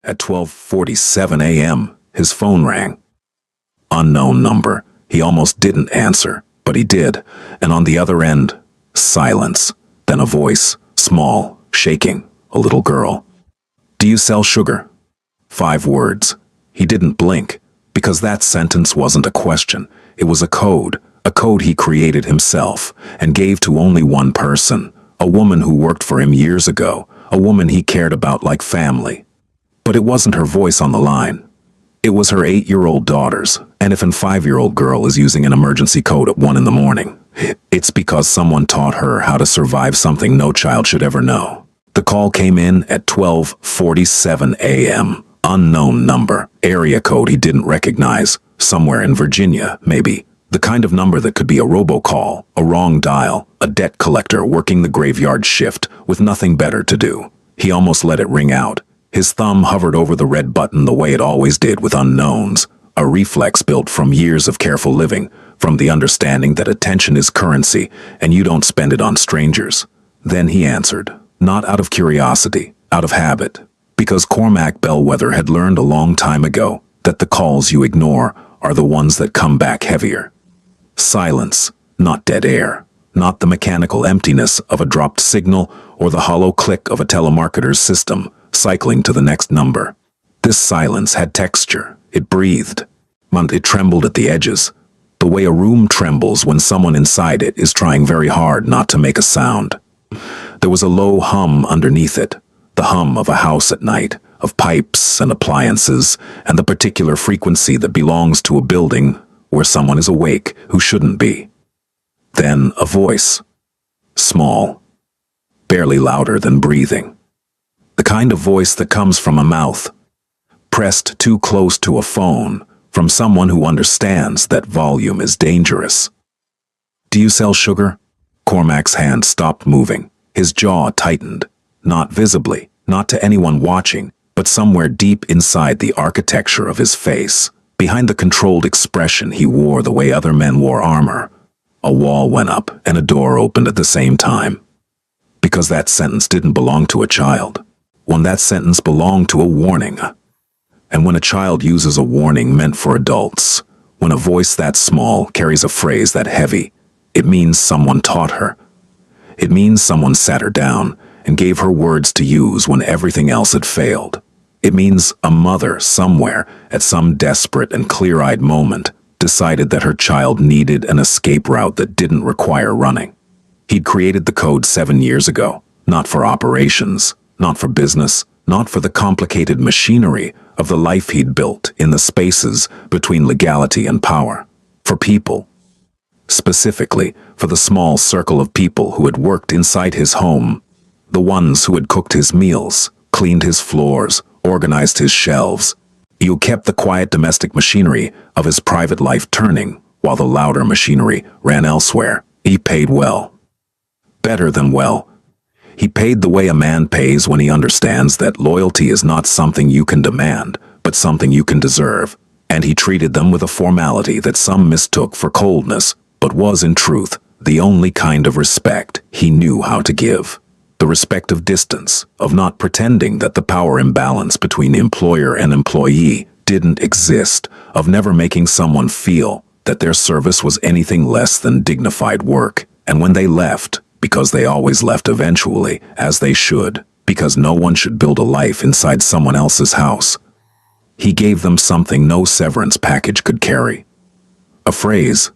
At 12:47 a.m., his phone rang. Unknown number. He almost didn't answer, but he did, and on the other end, silence. Then a voice, small, shaking, a little girl. "Do you sell sugar?" 5 words. He didn't blink, because that sentence wasn't a question. It was a code he created himself, and gave to only one person, a woman who worked for him years ago, a woman he cared about like family. But it wasn't her voice on the line. It was her 8-year-old daughter's, and if a 5-year-old girl is using an emergency code at 1 in the morning, it's because someone taught her how to survive something no child should ever know. The call came in at 12:47 a.m. Unknown number, area code he didn't recognize, somewhere in Virginia, maybe. The kind of number that could be a robocall, a wrong dial, a debt collector working the graveyard shift with nothing better to do. He almost let it ring out. His thumb hovered over the red button the way it always did with unknowns, a reflex built from years of careful living, from the understanding that attention is currency and you don't spend it on strangers. Then he answered, not out of curiosity, out of habit, because Cormac Bellwether had learned a long time ago that the calls you ignore are the ones that come back heavier. Silence, not dead air, not the mechanical emptiness of a dropped signal or the hollow click of a telemarketer's system cycling to the next number. This silence had texture. It breathed. It trembled at the edges, the way a room trembles when someone inside it is trying very hard not to make a sound. There was a low hum underneath it, the hum of a house at night, of pipes and appliances, and the particular frequency that belongs to a building where someone is awake who shouldn't be. Then a voice. Small, barely louder than breathing. The kind of voice that comes from a mouth, pressed too close to a phone, from someone who understands that volume is dangerous. "Do you sell sugar?" Cormac's hand stopped moving. His jaw tightened, not visibly, not to anyone watching, but somewhere deep inside the architecture of his face, behind the controlled expression he wore the way other men wore armor. A wall went up and a door opened at the same time. Because that sentence didn't belong to a child. When that sentence belonged to a warning. And when a child uses a warning meant for adults, when a voice that small carries a phrase that heavy, it means someone taught her. It means someone sat her down and gave her words to use when everything else had failed. It means a mother somewhere, at some desperate and clear-eyed moment, decided that her child needed an escape route that didn't require running. He'd created the code 7 years ago, not for operations, not for business, not for the complicated machinery of the life he'd built in the spaces between legality and power. For people. Specifically, for the small circle of people who had worked inside his home, the ones who had cooked his meals, cleaned his floors, organized his shelves. You kept the quiet domestic machinery of his private life turning, while the louder machinery ran elsewhere. He paid well. Better than well. He paid the way a man pays when he understands that loyalty is not something you can demand, but something you can deserve. And he treated them with a formality that some mistook for coldness, but was in truth the only kind of respect he knew how to give. The respect of distance, of not pretending that the power imbalance between employer and employee didn't exist, of never making someone feel that their service was anything less than dignified work. And when they left, because they always left eventually, as they should, because no one should build a life inside someone else's house, he gave them something no severance package could carry. A phrase,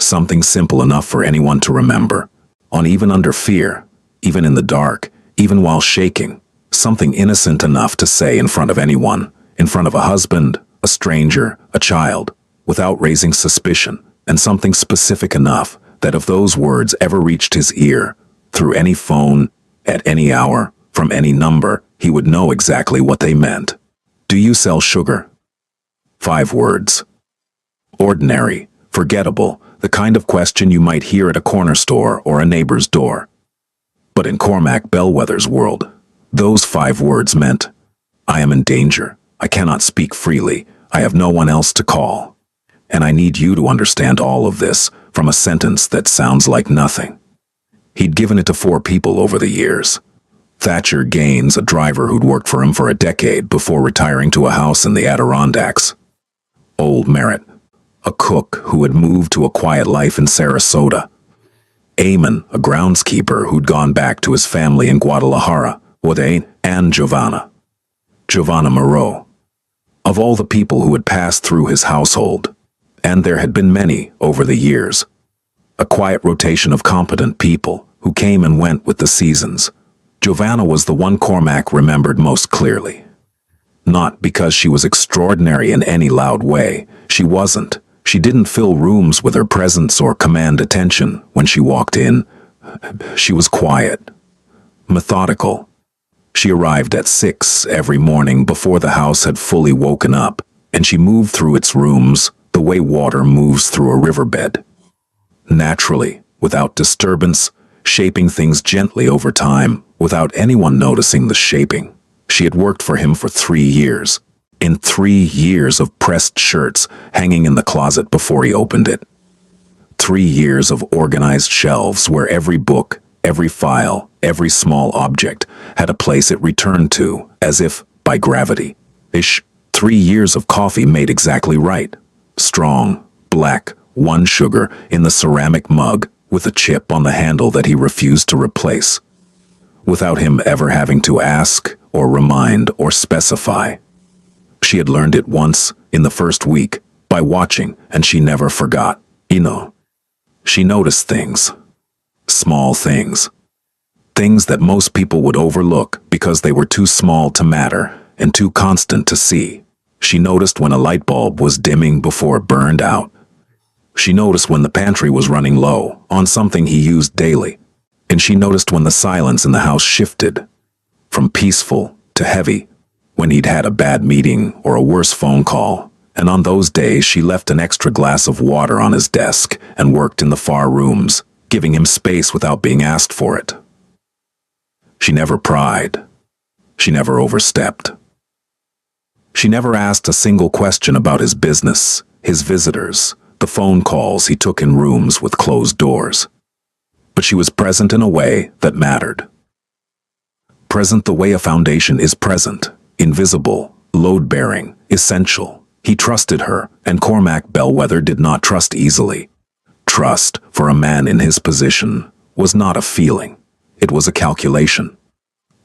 something simple enough for anyone to remember, on even under fear, even in the dark, even while shaking, something innocent enough to say in front of anyone, in front of a husband, a stranger, a child, without raising suspicion, and something specific enough that if those words ever reached his ear, through any phone, at any hour, from any number, he would know exactly what they meant. "Do you sell sugar?" 5 words. Ordinary, forgettable, the kind of question you might hear at a corner store or a neighbor's door. But in Cormac Bellwether's world, those 5 words meant, I am in danger, I cannot speak freely, I have no one else to call. And I need you to understand all of this from a sentence that sounds like nothing. He'd given it to 4 people over the years. Thatcher Gaines, a driver who'd worked for him for a decade before retiring to a house in the Adirondacks. Old Merritt, a cook who had moved to a quiet life in Sarasota. Eamon, a groundskeeper who'd gone back to his family in Guadalajara, and Giovanna Moreau. Of all the people who had passed through his household, and there had been many over the years, a quiet rotation of competent people who came and went with the seasons, Giovanna was the one Cormac remembered most clearly. Not because she was extraordinary in any loud way. She wasn't. She didn't fill rooms with her presence or command attention when she walked in. She was quiet, methodical. She arrived at 6 every morning before the house had fully woken up, and she moved through its rooms the way water moves through a riverbed. Naturally, without disturbance, shaping things gently over time, without anyone noticing the shaping. She had worked for him for 3 years. In 3 years of pressed shirts hanging in the closet before he opened it. 3 years of organized shelves where every book, every file, every small object had a place it returned to, as if by gravity. 3 years of coffee made exactly right. Strong, black, 1 sugar in the ceramic mug with a chip on the handle that he refused to replace. Without him ever having to ask or remind or specify. She had learned it once, in the first week, by watching, and she never forgot. She noticed things. Small things. Things that most people would overlook because they were too small to matter and too constant to see. She noticed when a light bulb was dimming before it burned out. She noticed when the pantry was running low on something he used daily. And she noticed when the silence in the house shifted from peaceful to heavy, when he'd had a bad meeting or a worse phone call, and on those days she left an extra glass of water on his desk and worked in the far rooms, giving him space without being asked for it. She never pried. She never overstepped. She never asked a single question about his business, his visitors, the phone calls he took in rooms with closed doors. But she was present in a way that mattered. Present the way a foundation is present. Invisible, load-bearing, essential. He trusted her, and Cormac Bellwether did not trust easily. Trust, for a man in his position, was not a feeling. It was a calculation.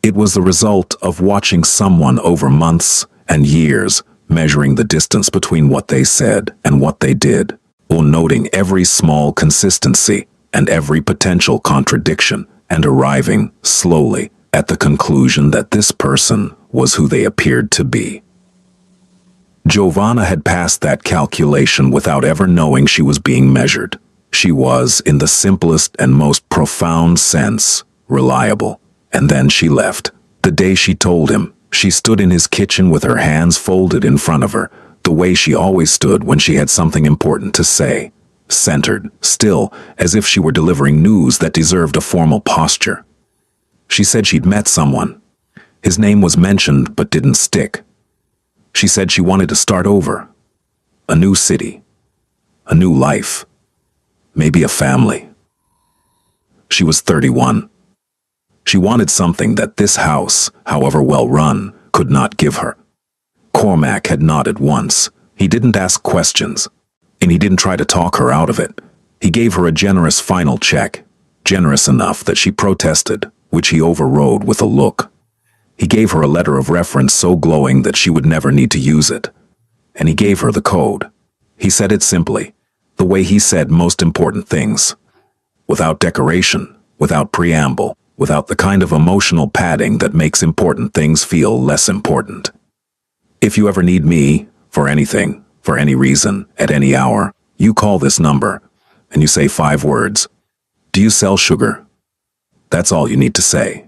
It was the result of watching someone over months and years, measuring the distance between what they said and what they did, or noting every small consistency and every potential contradiction, and arriving, slowly, at the conclusion that this person was who they appeared to be. Giovanna had passed that calculation without ever knowing she was being measured. She was, in the simplest and most profound sense, reliable. And then she left. The day she told him, she stood in his kitchen with her hands folded in front of her, the way she always stood when she had something important to say. Centered, still, as if she were delivering news that deserved a formal posture. She said she'd met someone. His name was mentioned but didn't stick. She said she wanted to start over. A new city. A new life. Maybe a family. She was 31. She wanted something that this house, however well run, could not give her. Cormac had nodded once. He didn't ask questions. And he didn't try to talk her out of it. He gave her a generous final check, generous enough that she protested, which he overrode with a look. He gave her a letter of reference so glowing that she would never need to use it. And he gave her the code. He said it simply, the way he said most important things. Without decoration, without preamble, without the kind of emotional padding that makes important things feel less important. If you ever need me, for anything, for any reason, at any hour, you call this number, and you say 5 words. Do you sell sugar? That's all you need to say.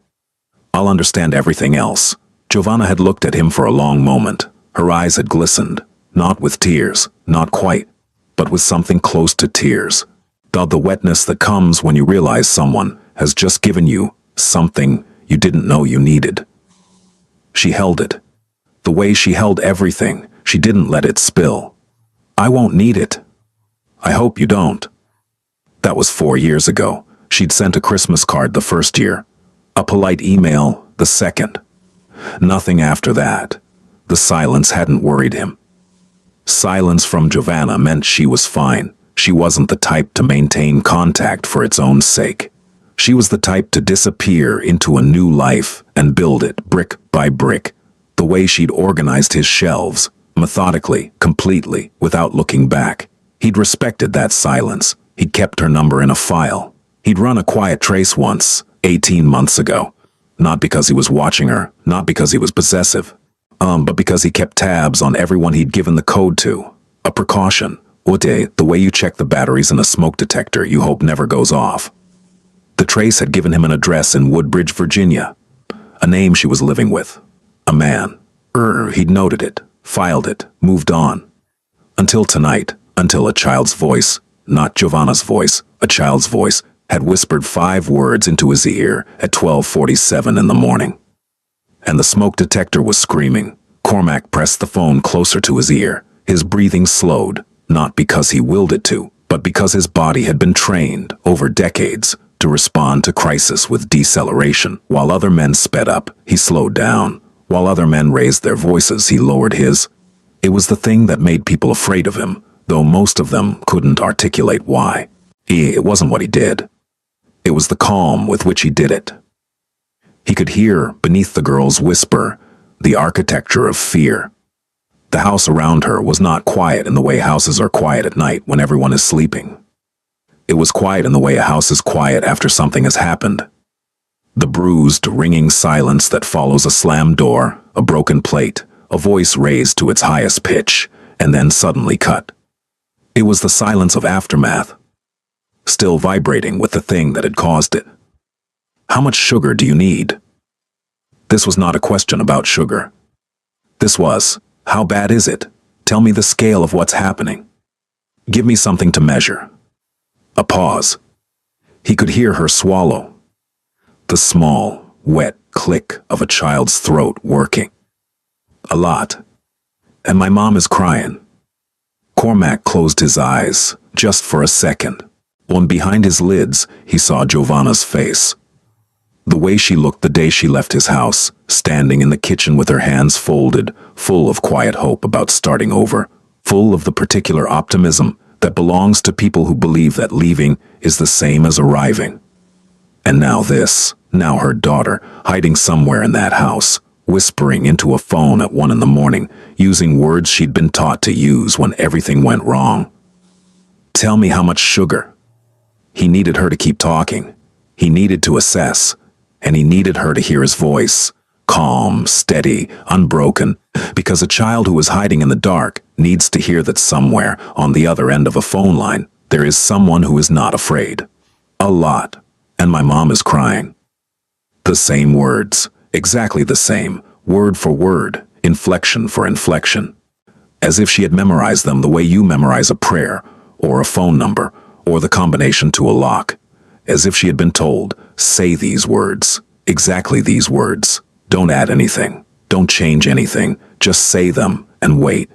I'll understand everything else. Giovanna had looked at him for a long moment. Her eyes had glistened, not with tears, not quite, but with something close to tears. The wetness that comes when you realize someone has just given you something you didn't know you needed. She held it. The way she held everything, she didn't let it spill. I won't need it. I hope you don't. That was 4 years ago. She'd sent a Christmas card the first year. A polite email the second. Nothing after that. The silence hadn't worried him. Silence from Giovanna meant she was fine. She wasn't the type to maintain contact for its own sake. She was the type to disappear into a new life and build it brick by brick, the way she'd organized his shelves, methodically, completely, without looking back. He'd respected that silence. He'd kept her number in a file. He'd run a quiet trace once, 18 months ago. Not because he was watching her, not because he was possessive, but because he kept tabs on everyone he'd given the code to. A precaution. The way you check the batteries in a smoke detector you hope never goes off. The trace had given him an address in Woodbridge, Virginia. A name she was living with. A man. He'd noted it, filed it, moved on. Until tonight, until a child's voice, not Giovanna's voice, a child's voice, had whispered 5 words into his ear at 12:47 in the morning. And the smoke detector was screaming. Cormac pressed the phone closer to his ear. His breathing slowed, not because he willed it to, but because his body had been trained, over decades, to respond to crisis with deceleration. While other men sped up, he slowed down. While other men raised their voices, he lowered his. It was the thing that made people afraid of him, though most of them couldn't articulate why. It wasn't what he did. It was the calm with which he did it. He could hear, beneath the girl's whisper, the architecture of fear. The house around her was not quiet in the way houses are quiet at night when everyone is sleeping. It was quiet in the way a house is quiet after something has happened. The bruised, ringing silence that follows a slammed door, a broken plate, a voice raised to its highest pitch, and then suddenly cut. It was the silence of aftermath, still vibrating with the thing that had caused it. How much sugar do you need? This was not a question about sugar. This was, how bad is it? Tell me the scale of what's happening. Give me something to measure. A pause. He could hear her swallow. The small, wet click of a child's throat working. A lot. And my mom is crying. Cormac closed his eyes, just for a second. When behind his lids, he saw Giovanna's face. The way she looked the day she left his house, standing in the kitchen with her hands folded, full of quiet hope about starting over, full of the particular optimism that belongs to people who believe that leaving is the same as arriving. And now this, now her daughter, hiding somewhere in that house, whispering into a phone at 1 a.m, using words she'd been taught to use when everything went wrong. Tell me how much sugar. He needed her to keep talking. He needed to assess. And he needed her to hear his voice, calm, steady, unbroken, because a child who is hiding in the dark needs to hear that somewhere on the other end of a phone line there is someone who is not afraid. A lot. And my mom is crying. The same words, exactly the same, word for word, inflection for inflection. As if she had memorized them the way you memorize a prayer, or a phone number, or the combination to a lock. As if she had been told, say these words, exactly these words. Don't add anything. Don't change anything. Just say them and wait.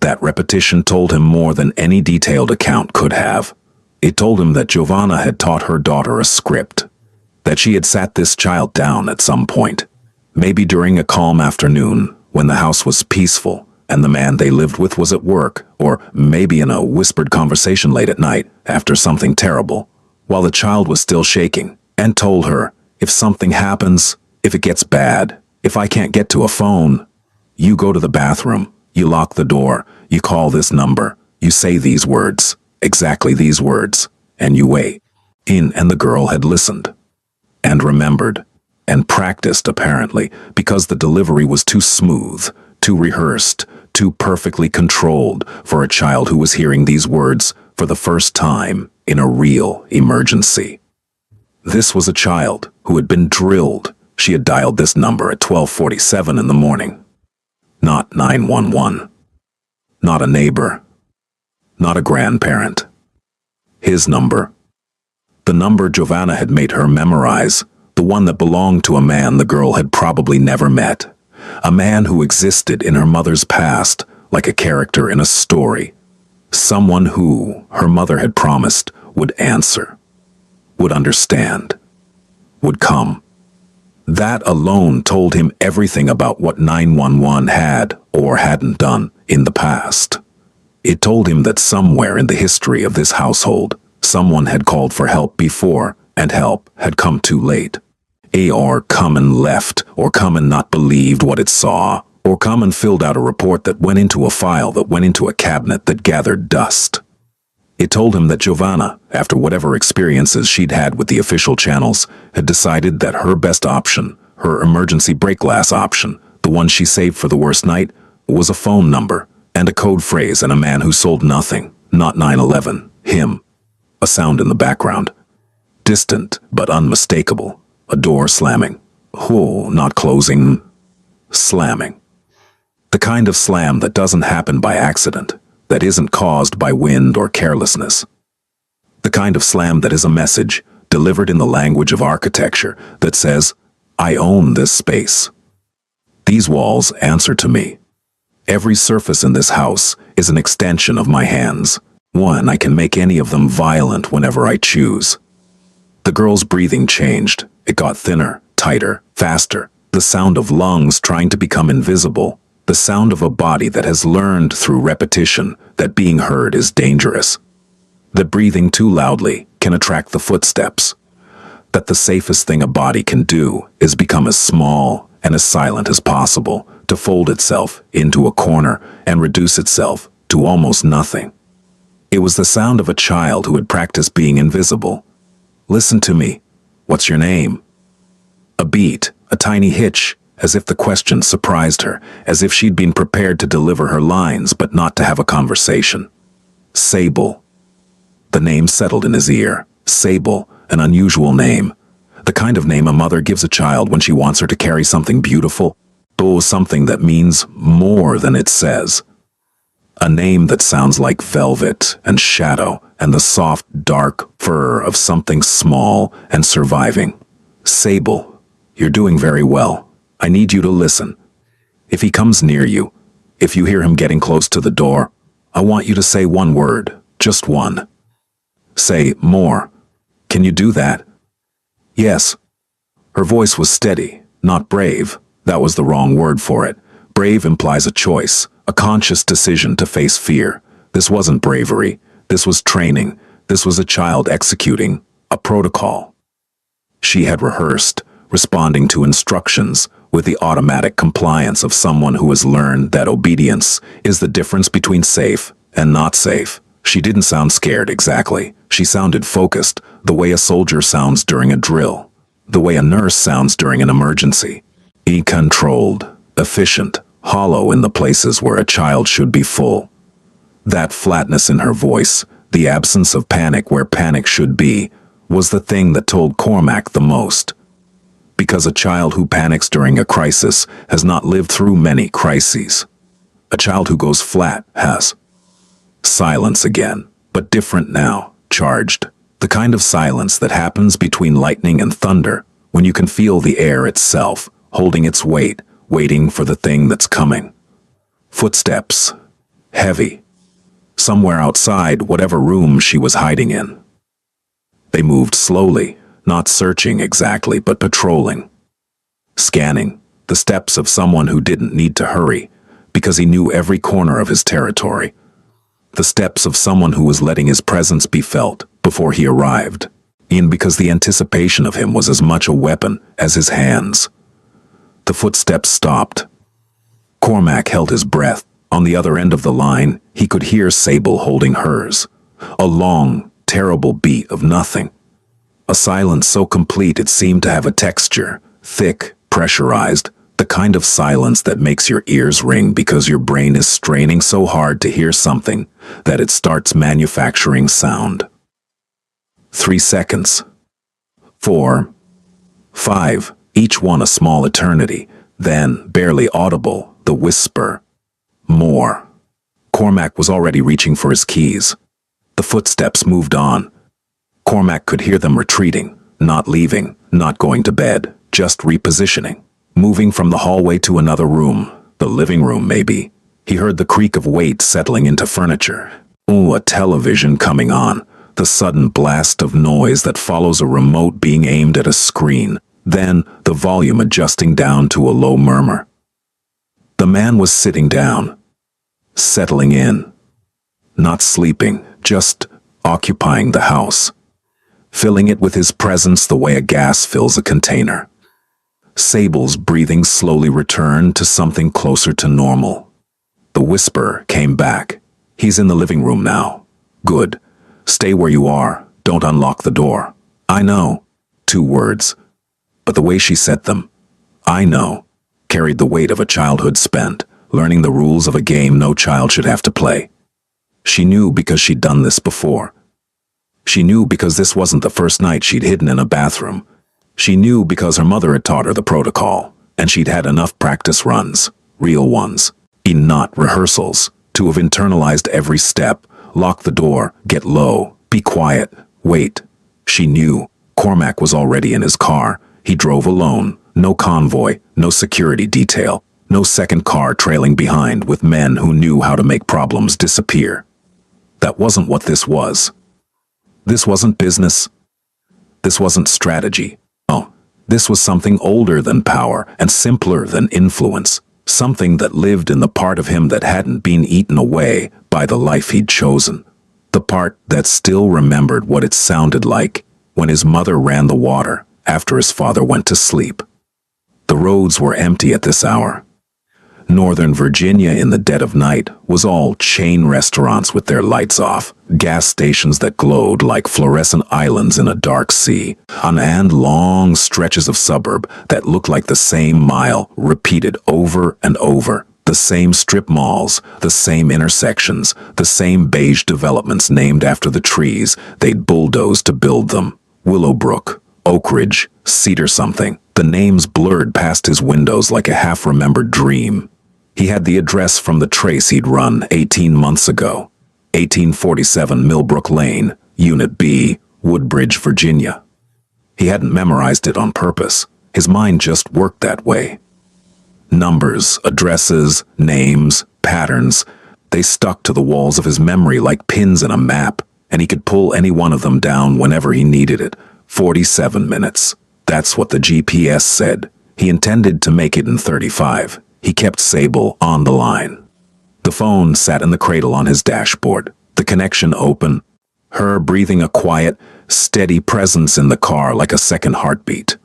That repetition told him more than any detailed account could have. It told him that Giovanna had taught her daughter a script, that she had sat this child down at some point, maybe during a calm afternoon when the house was peaceful and the man they lived with was at work, or maybe in a whispered conversation late at night after something terrible, while the child was still shaking, and told her, if something happens, if it gets bad, if I can't get to a phone, you go to the bathroom, you lock the door, you call this number, you say these words, exactly these words, and you wait. And the girl had listened, and remembered, and practiced apparently, because the delivery was too smooth, too rehearsed, too perfectly controlled for a child who was hearing these words for the first time in a real emergency. This was a child who had been drilled. She had dialed this number at 12:47 in the morning. Not 911. Not a neighbor. Not a grandparent. His number. The number Giovanna had made her memorize, the one that belonged to a man the girl had probably never met. A man who existed in her mother's past like a character in a story. Someone who, her mother had promised, would answer, would understand, would come. That alone told him everything about what 911 had or hadn't done in the past. It told him that somewhere in the history of this household, someone had called for help before, and help had come too late. Or come and left, or come and not believed what it saw, or come and filled out a report that went into a file that went into a cabinet that gathered dust. It told him that Giovanna, after whatever experiences she'd had with the official channels, had decided that her best option, her emergency break glass option, the one she saved for the worst night, was a phone number and a code phrase and a man who sold nothing, not 911, him. A sound in the background. Distant but unmistakable. A door slamming. Oh, not closing. Slamming. The kind of slam that doesn't happen by accident, that isn't caused by wind or carelessness. The kind of slam that is a message, delivered in the language of architecture, that says, I own this space. These walls answer to me. Every surface in this house is an extension of my hands. I can make any of them violent whenever I choose. The girl's breathing changed. It got thinner, tighter, faster. The sound of lungs trying to become invisible. The sound of a body that has learned through repetition that being heard is dangerous. That breathing too loudly can attract the footsteps. That the safest thing a body can do is become as small and as silent as possible, to fold itself into a corner and reduce itself to almost nothing. It was the sound of a child who had practiced being invisible. Listen to me. What's your name? A beat, a tiny hitch, as if the question surprised her, as if she'd been prepared to deliver her lines but not to have a conversation. Sable. The name settled in his ear. Sable, an unusual name. The kind of name a mother gives a child when she wants her to carry something beautiful, or something that means more than it says. A name that sounds like velvet and shadow and the soft, dark fur of something small and surviving. Sable, you're doing very well. I need you to listen. If he comes near you, if you hear him getting close to the door, I want you to say one word, just one. Say more. Can you do that? Yes. Her voice was steady, not brave. That was the wrong word for it. Brave implies a choice, a conscious decision to face fear. This wasn't bravery. This was training. This was a child executing a protocol. She had rehearsed, responding to instructions with the automatic compliance of someone who has learned that obedience is the difference between safe and not safe. She didn't sound scared exactly. She sounded focused, the way a soldier sounds during a drill, the way a nurse sounds during an emergency. Controlled, efficient, hollow in the places where a child should be full. That flatness in her voice, the absence of panic where panic should be, was the thing that told Cormac the most. Because a child who panics during a crisis has not lived through many crises. A child who goes flat has. Silence again, but different now, charged. The kind of silence that happens between lightning and thunder, when you can feel the air itself, holding its weight, waiting for the thing that's coming. Footsteps. Heavy. Somewhere outside whatever room she was hiding in. They moved slowly, not searching exactly, but patrolling. Scanning. The steps of someone who didn't need to hurry, because he knew every corner of his territory. The steps of someone who was letting his presence be felt before he arrived, because the anticipation of him was as much a weapon as his hands. The footsteps stopped. Cormac held his breath. On the other end of the line, he could hear Sable holding hers. A long, terrible beat of nothing. A silence so complete it seemed to have a texture, thick, pressurized, the kind of silence that makes your ears ring because your brain is straining so hard to hear something that it starts manufacturing sound. 3 seconds. 4. 5. Each one a small eternity. Then, barely audible, the whisper. More. Cormac was already reaching for his keys. The footsteps moved on. Cormac could hear them retreating, not leaving, not going to bed, just repositioning. Moving from the hallway to another room, the living room maybe. He heard the creak of weight settling into furniture. A television coming on. The sudden blast of noise that follows a remote being aimed at a screen. Then, the volume adjusting down to a low murmur. The man was sitting down, settling in, not sleeping, just occupying the house, filling it with his presence the way a gas fills a container. Sable's breathing slowly returned to something closer to normal. The whisper came back. He's in the living room now. Good. Stay where you are. Don't unlock the door. I know. 2 words. But the way she said them, I know, carried the weight of a childhood spent, learning the rules of a game no child should have to play. She knew because she'd done this before. She knew because this wasn't the first night she'd hidden in a bathroom. She knew because her mother had taught her the protocol, and she'd had enough practice runs, real ones, not rehearsals, to have internalized every step, lock the door, get low, be quiet, wait. She knew. Cormac was already in his car. He drove alone, no convoy, no security detail, no second car trailing behind with men who knew how to make problems disappear. That wasn't what this was. This wasn't business. This wasn't strategy. Oh, this was something older than power and simpler than influence. Something that lived in the part of him that hadn't been eaten away by the life he'd chosen. The part that still remembered what it sounded like when his mother ran the water after his father went to sleep. The roads were empty at this hour. Northern Virginia in the dead of night was all chain restaurants with their lights off, gas stations that glowed like fluorescent islands in a dark sea, and long stretches of suburb that looked like the same mile repeated over and over, the same strip malls, the same intersections, the same beige developments named after the trees they'd bulldozed to build them. Willowbrook, Oak Ridge, Cedar something. The names blurred past his windows like a half-remembered dream. He had the address from the trace he'd run 18 months ago. 1847 Millbrook Lane, Unit B, Woodbridge, Virginia. He hadn't memorized it on purpose. His mind just worked that way. Numbers, addresses, names, patterns, they stuck to the walls of his memory like pins in a map, and he could pull any one of them down whenever he needed it. 47 minutes. That's what the GPS said. He intended to make it in 35. He kept Sable on the line. The phone sat in the cradle on his dashboard, the connection open, her breathing a quiet, steady presence in the car like a second heartbeat.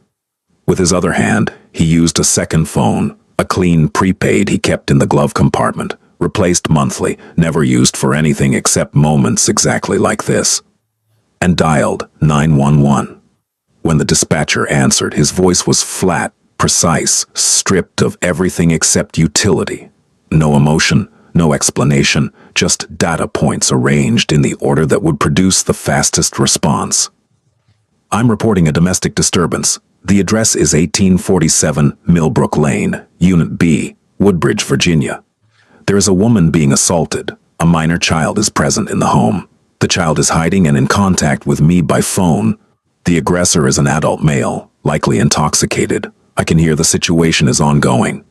With his other hand, he used a second phone, a clean prepaid he kept in the glove compartment, replaced monthly, never used for anything except moments exactly like this, and dialed 911. When the dispatcher answered, his voice was flat, precise, stripped of everything except utility. No emotion, no explanation, just data points arranged in the order that would produce the fastest response. I'm reporting a domestic disturbance. The address is 1847 Millbrook Lane, Unit B, Woodbridge, Virginia. There is a woman being assaulted. A minor child is present in the home. The child is hiding and in contact with me by phone. The aggressor is an adult male, likely intoxicated. I can hear the situation is ongoing.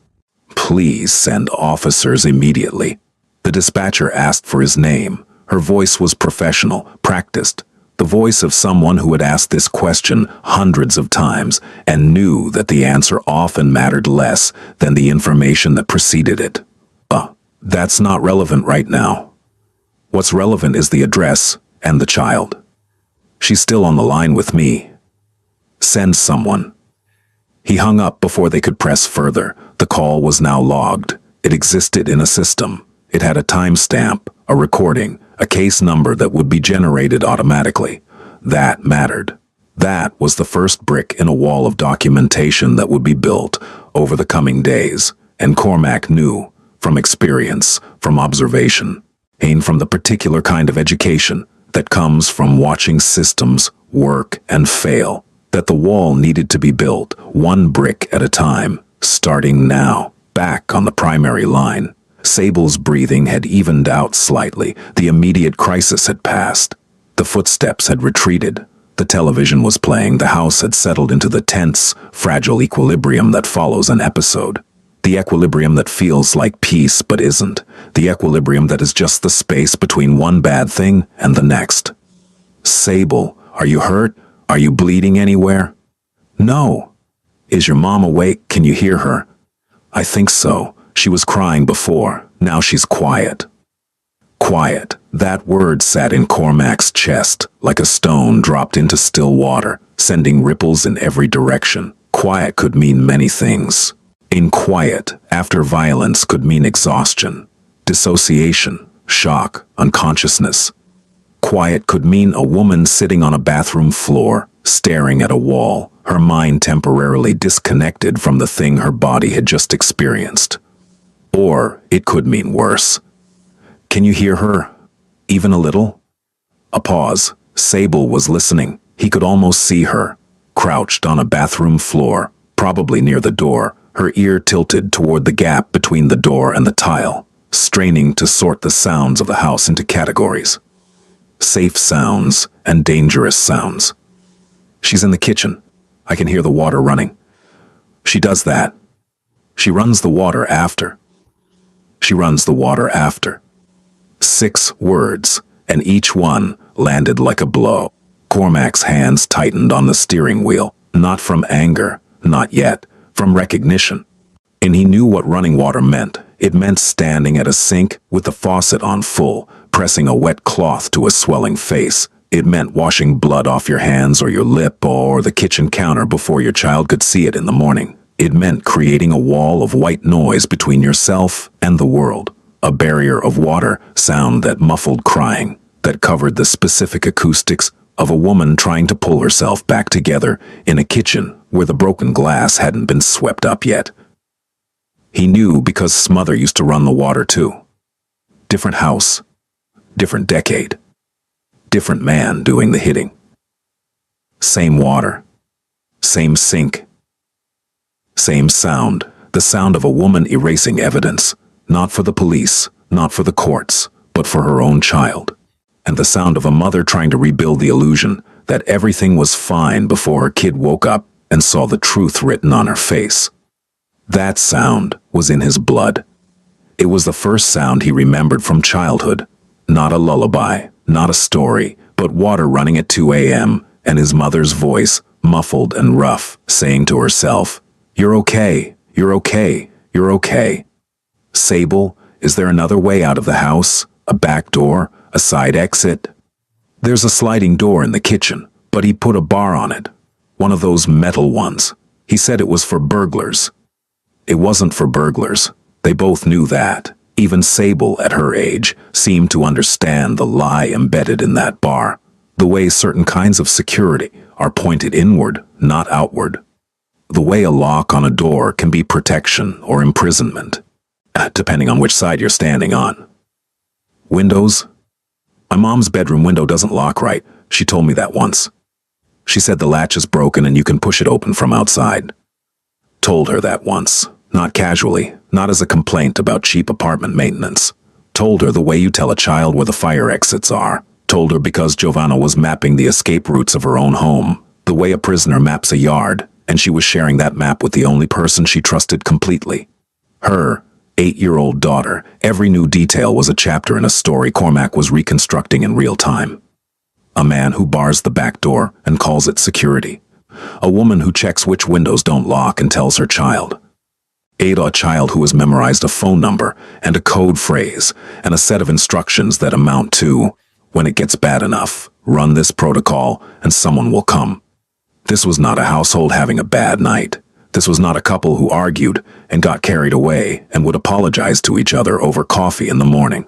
Please send officers immediately. The dispatcher asked for his name. Her voice was professional, practiced. The voice of someone who had asked this question hundreds of times and knew that the answer often mattered less than the information that preceded it. That's not relevant right now. What's relevant is the address and the child. She's still on the line with me. Send someone. He hung up before they could press further. The call was now logged. It existed in a system. It had a timestamp, a recording, a case number that would be generated automatically. That mattered. That was the first brick in a wall of documentation that would be built over the coming days. And Cormac knew, from experience, from observation, and from the particular kind of education that comes from watching systems work and fail, that the wall needed to be built one brick at a time, starting now, back on the primary line. Sable's breathing had evened out slightly. The immediate crisis had passed. The footsteps had retreated. The television was playing. The house had settled into the tense, fragile equilibrium that follows an episode. The equilibrium that feels like peace but isn't. The equilibrium that is just the space between one bad thing and the next. Sable, are you hurt? Are you bleeding anywhere? No. Is your mom awake? Can you hear her? I think so. She was crying before. Now she's quiet. Quiet. That word sat in Cormac's chest, like a stone dropped into still water, sending ripples in every direction. Quiet could mean many things. In quiet, after violence could mean exhaustion, dissociation, shock, unconsciousness. Quiet could mean a woman sitting on a bathroom floor, staring at a wall, her mind temporarily disconnected from the thing her body had just experienced. Or it could mean worse. Can you hear her? Even a little? A pause. Sable was listening. He could almost see her, crouched on a bathroom floor, probably near the door, her ear tilted toward the gap between the door and the tile, straining to sort the sounds of the house into categories. Safe sounds and dangerous sounds. She's in the kitchen. I can hear the water running. She does that. She runs the water after. She runs the water after. 6 words, and each one landed like a blow. Cormac's hands tightened on the steering wheel, not from anger, not yet, from recognition. And he knew what running water meant. It meant standing at a sink with the faucet on full, pressing a wet cloth to a swelling face. It meant washing blood off your hands or your lip or the kitchen counter before your child could see it in the morning. It meant creating a wall of white noise between yourself and the world. A barrier of water, sound that muffled crying, that covered the specific acoustics of a woman trying to pull herself back together in a kitchen where the broken glass hadn't been swept up yet. He knew because Smother used to run the water too. Different house, different decade, different man doing the hitting. Same water, same sink, same sound, the sound of a woman erasing evidence, not for the police, not for the courts, but for her own child. And the sound of a mother trying to rebuild the illusion that everything was fine before her kid woke up and saw the truth written on her face. That sound was in his blood. It was the first sound he remembered from childhood. Not a lullaby, not a story, but water running at 2 a.m. and his mother's voice, muffled and rough, saying to herself, "You're okay, you're okay, you're okay." Sable, is there another way out of the house? A back door? A side exit? There's a sliding door in the kitchen, but he put a bar on it. One of those metal ones. He said it was for burglars. It wasn't for burglars. They both knew that. Even Sable, at her age, seemed to understand the lie embedded in that bar. The way certain kinds of security are pointed inward, not outward. The way a lock on a door can be protection or imprisonment, depending on which side you're standing on. Windows? My mom's bedroom window doesn't lock right. She told me that once. She said the latch is broken and you can push it open from outside. Told her that once. Not casually, not as a complaint about cheap apartment maintenance. Told her the way you tell a child where the fire exits are. Told her because Giovanna was mapping the escape routes of her own home, the way a prisoner maps a yard, and she was sharing that map with the only person she trusted completely. Her 8-year-old daughter. Every new detail was a chapter in a story Cormac was reconstructing in real time. A man who bars the back door and calls it security. A woman who checks which windows don't lock and tells her child. A child who has memorized a phone number and a code phrase and a set of instructions that amount to, when it gets bad enough, run this protocol and someone will come. This was not a household having a bad night. This was not a couple who argued and got carried away and would apologize to each other over coffee in the morning.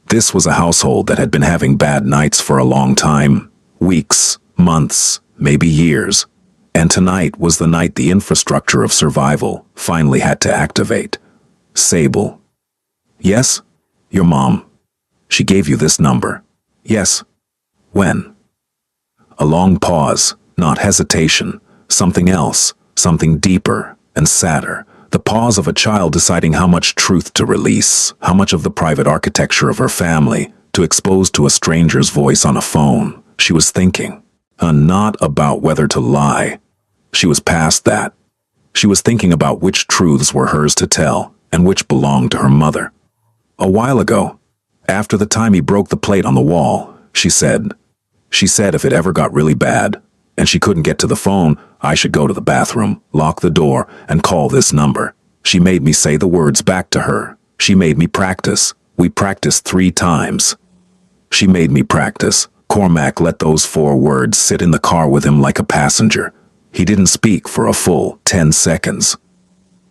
This was a household that had been having bad nights for a long time, weeks, months, maybe years. And tonight was the night the infrastructure of survival finally had to activate. Sable. Yes? Your mom. She gave you this number. Yes. When? A long pause, not hesitation, something else, something deeper and sadder. The pause of a child deciding how much truth to release, how much of the private architecture of her family to expose to a stranger's voice on a phone. She was thinking, not about whether to lie. She was past that. She was thinking about which truths were hers to tell and which belonged to her mother. A while ago, after the time he broke the plate on the wall, she said if it ever got really bad, and she couldn't get to the phone, I should go to the bathroom, lock the door, and call this number. She made me say the words back to her. She made me practice. We practiced 3 times. She made me practice. Cormac let those 4 words sit in the car with him like a passenger. He didn't speak for a full 10 seconds.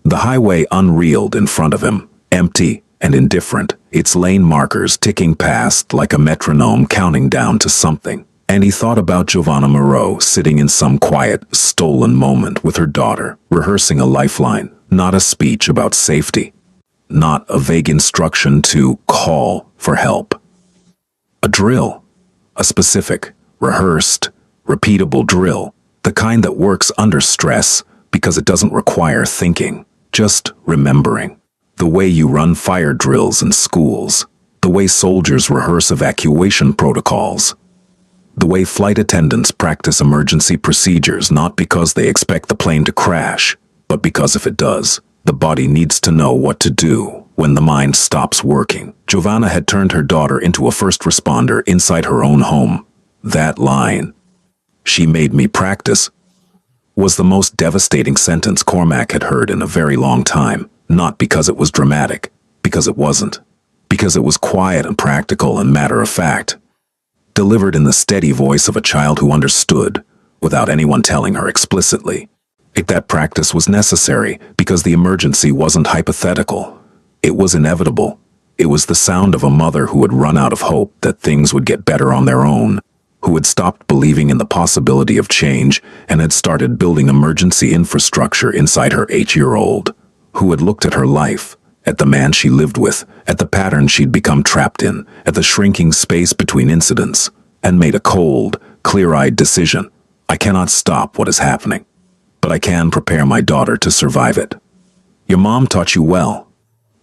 The highway unreeled in front of him, empty and indifferent, its lane markers ticking past like a metronome counting down to something. And he thought about Giovanna Moreau sitting in some quiet, stolen moment with her daughter, rehearsing a lifeline, not a speech about safety, not a vague instruction to call for help. A drill, a specific, rehearsed, repeatable drill, the kind that works under stress because it doesn't require thinking, just remembering. The way you run fire drills in schools, the way soldiers rehearse evacuation protocols, the way flight attendants practice emergency procedures not because they expect the plane to crash, but because if it does, the body needs to know what to do when the mind stops working. Giovanna had turned her daughter into a first responder inside her own home. That line, "She made me practice," was the most devastating sentence Cormac had heard in a very long time, not because it was dramatic, because it wasn't, because it was quiet and practical and matter-of-fact, delivered in the steady voice of a child who understood, without anyone telling her explicitly. That practice was necessary because the emergency wasn't hypothetical. It was inevitable. It was the sound of a mother who had run out of hope that things would get better on their own, who had stopped believing in the possibility of change and had started building emergency infrastructure inside her 8-year-old, who had looked at her life, at the man she lived with, at the pattern she'd become trapped in, at the shrinking space between incidents, and made a cold, clear-eyed decision. I cannot stop what is happening, but I can prepare my daughter to survive it. Your mom taught you well.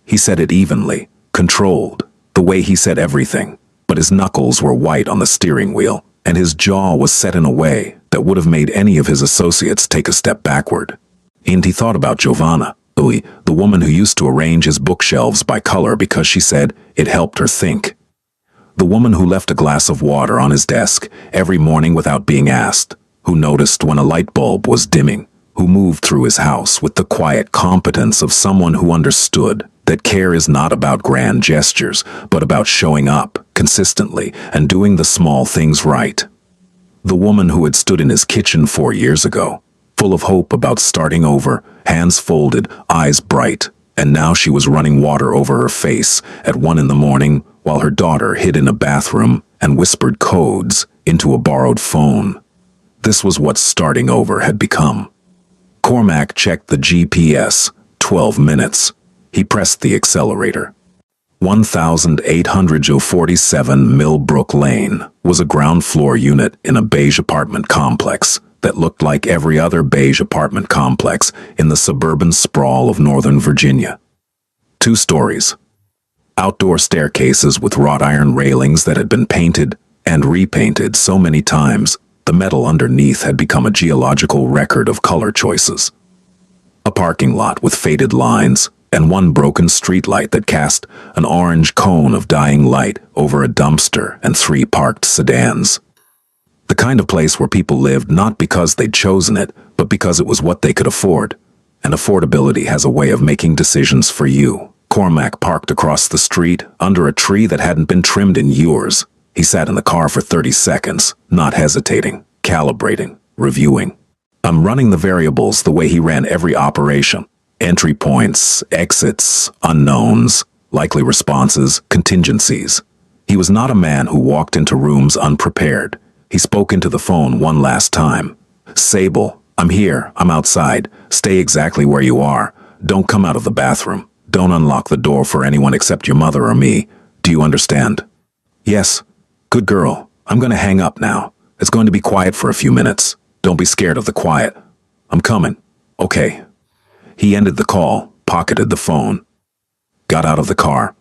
He said it evenly, controlled, the way he said everything, but his knuckles were white on the steering wheel, and his jaw was set in a way that would have made any of his associates take a step backward. And he thought about Giovanna, the woman who used to arrange his bookshelves by color because she said it helped her think. The woman who left a glass of water on his desk every morning without being asked, who noticed when a light bulb was dimming, who moved through his house with the quiet competence of someone who understood that care is not about grand gestures, but about showing up consistently and doing the small things right. The woman who had stood in his kitchen 4 years ago, full of hope about starting over, hands folded, eyes bright, and now she was running water over her face at 1 a.m. while her daughter hid in a bathroom and whispered codes into a borrowed phone. This was what starting over had become. Cormac checked the GPS. 12 minutes. He pressed the accelerator. 1847 Millbrook Lane was a ground-floor unit in a beige apartment complex that looked like every other beige apartment complex in the suburban sprawl of Northern Virginia. 2 stories. Outdoor staircases with wrought iron railings that had been painted and repainted so many times, the metal underneath had become a geological record of color choices. A parking lot with faded lines, and 1 broken streetlight that cast an orange cone of dying light over a dumpster and 3 parked sedans. The kind of place where people lived not because they'd chosen it, but because it was what they could afford. And affordability has a way of making decisions for you. Cormac parked across the street, under a tree that hadn't been trimmed in years. He sat in the car for 30 seconds, not hesitating, calibrating, reviewing. Running the variables the way he ran every operation. Entry points, exits, unknowns, likely responses, contingencies. He was not a man who walked into rooms unprepared. He spoke into the phone one last time. "Sable, I'm here, I'm outside. Stay exactly where you are. Don't come out of the bathroom. Don't unlock the door for anyone except your mother or me. Do you understand?" "Yes. Good girl. I'm going to hang up now. It's going to be quiet for a few minutes. Don't be scared of the quiet. I'm coming." "Okay." He ended the call, pocketed the phone, got out of the car.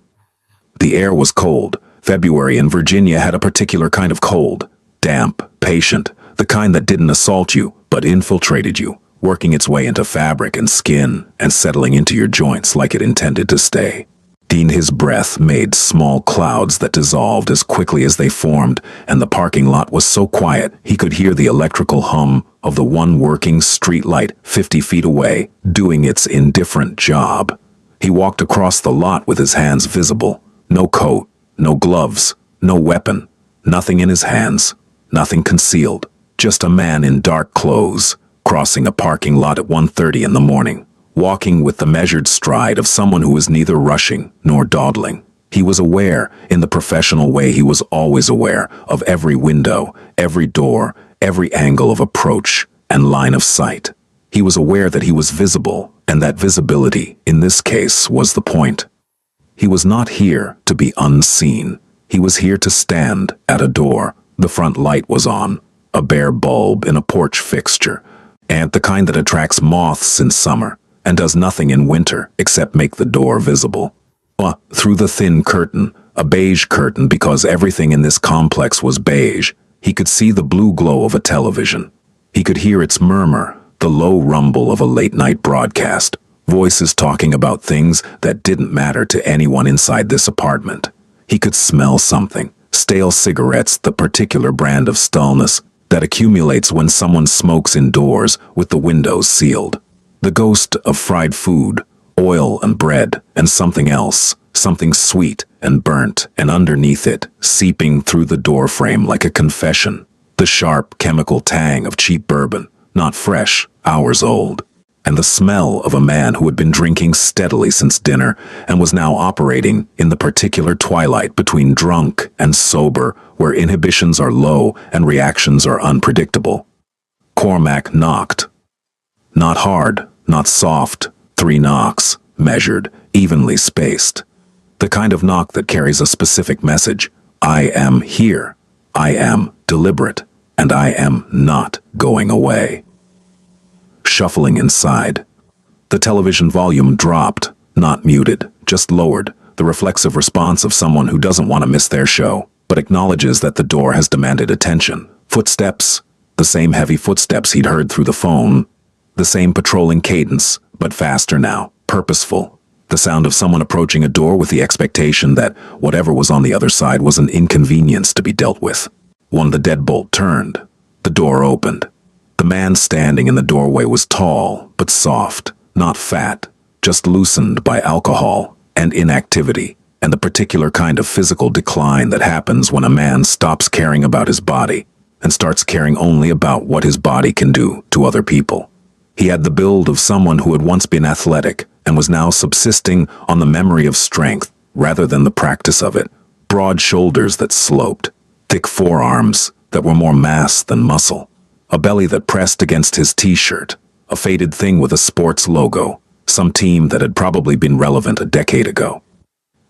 The air was cold. February in Virginia had a particular kind of cold. Damp, patient, the kind that didn't assault you, but infiltrated you, working its way into fabric and skin and settling into your joints like it intended to stay. His breath made small clouds that dissolved as quickly as they formed, and the parking lot was so quiet he could hear the electrical hum of the one working streetlight 50 feet away, doing its indifferent job. He walked across the lot with his hands visible. No coat, no gloves, no weapon, nothing in his hands, nothing concealed. Just a man in dark clothes, crossing a parking lot at 1:30 in the morning, walking with the measured stride of someone who was neither rushing nor dawdling. He was aware, in the professional way he was always aware, of every window, every door, every angle of approach and line of sight. He was aware that he was visible, and that visibility, in this case, was the point. He was not here to be unseen. He was here to stand at a door. The front light was on, a bare bulb in a porch fixture, and the kind that attracts moths in summer and does nothing in winter except make the door visible. Through the thin curtain, a beige curtain because everything in this complex was beige, he could see the blue glow of a television. He could hear its murmur, the low rumble of a late-night broadcast, voices talking about things that didn't matter to anyone inside this apartment. He could smell something, stale cigarettes, the particular brand of stillness that accumulates when someone smokes indoors with the windows sealed. The ghost of fried food, oil and bread, and something else, something sweet and burnt, and underneath it, seeping through the doorframe like a confession, the sharp chemical tang of cheap bourbon, not fresh, hours old, and the smell of a man who had been drinking steadily since dinner and was now operating in the particular twilight between drunk and sober, where inhibitions are low and reactions are unpredictable. Cormac knocked. Not hard, not soft, 3 knocks, measured, evenly spaced. The kind of knock that carries a specific message. I am here. I am deliberate. And I am not going away. Shuffling inside. The television volume dropped, not muted, just lowered, the reflexive response of someone who doesn't want to miss their show, but acknowledges that the door has demanded attention. Footsteps. The same heavy footsteps he'd heard through the phone. The same patrolling cadence, but faster now, purposeful. The sound of someone approaching a door with the expectation that whatever was on the other side was an inconvenience to be dealt with. The deadbolt turned. The door opened. The man standing in the doorway was tall, but soft, not fat, just loosened by alcohol and inactivity, and the particular kind of physical decline that happens when a man stops caring about his body and starts caring only about what his body can do to other people. He had the build of someone who had once been athletic and was now subsisting on the memory of strength rather than the practice of it. Broad shoulders that sloped, thick forearms that were more mass than muscle, a belly that pressed against his t-shirt, a faded thing with a sports logo, some team that had probably been relevant a decade ago.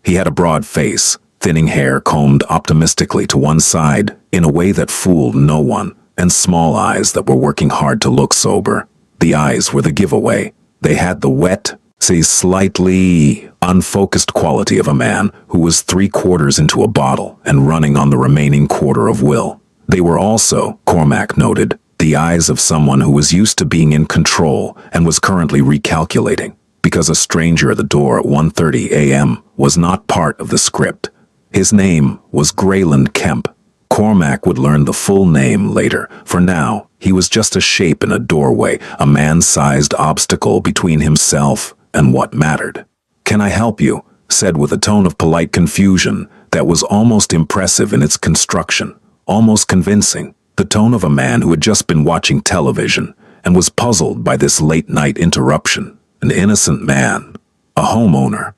He had a broad face, thinning hair combed optimistically to one side in a way that fooled no one, and small eyes that were working hard to look sober. The eyes were the giveaway. They had the wet, slightly unfocused quality of a man who was 3/4 into a bottle and running on the remaining quarter of will. They were also, Cormac noted, the eyes of someone who was used to being in control and was currently recalculating, because a stranger at the door at 1:30 a.m. was not part of the script. His name was Grayland Kemp. Cormac would learn the full name later. For now, he was just a shape in a doorway, a man-sized obstacle between himself and what mattered. "Can I help you?" said with a tone of polite confusion that was almost impressive in its construction, almost convincing, the tone of a man who had just been watching television and was puzzled by this late-night interruption. An innocent man, a homeowner,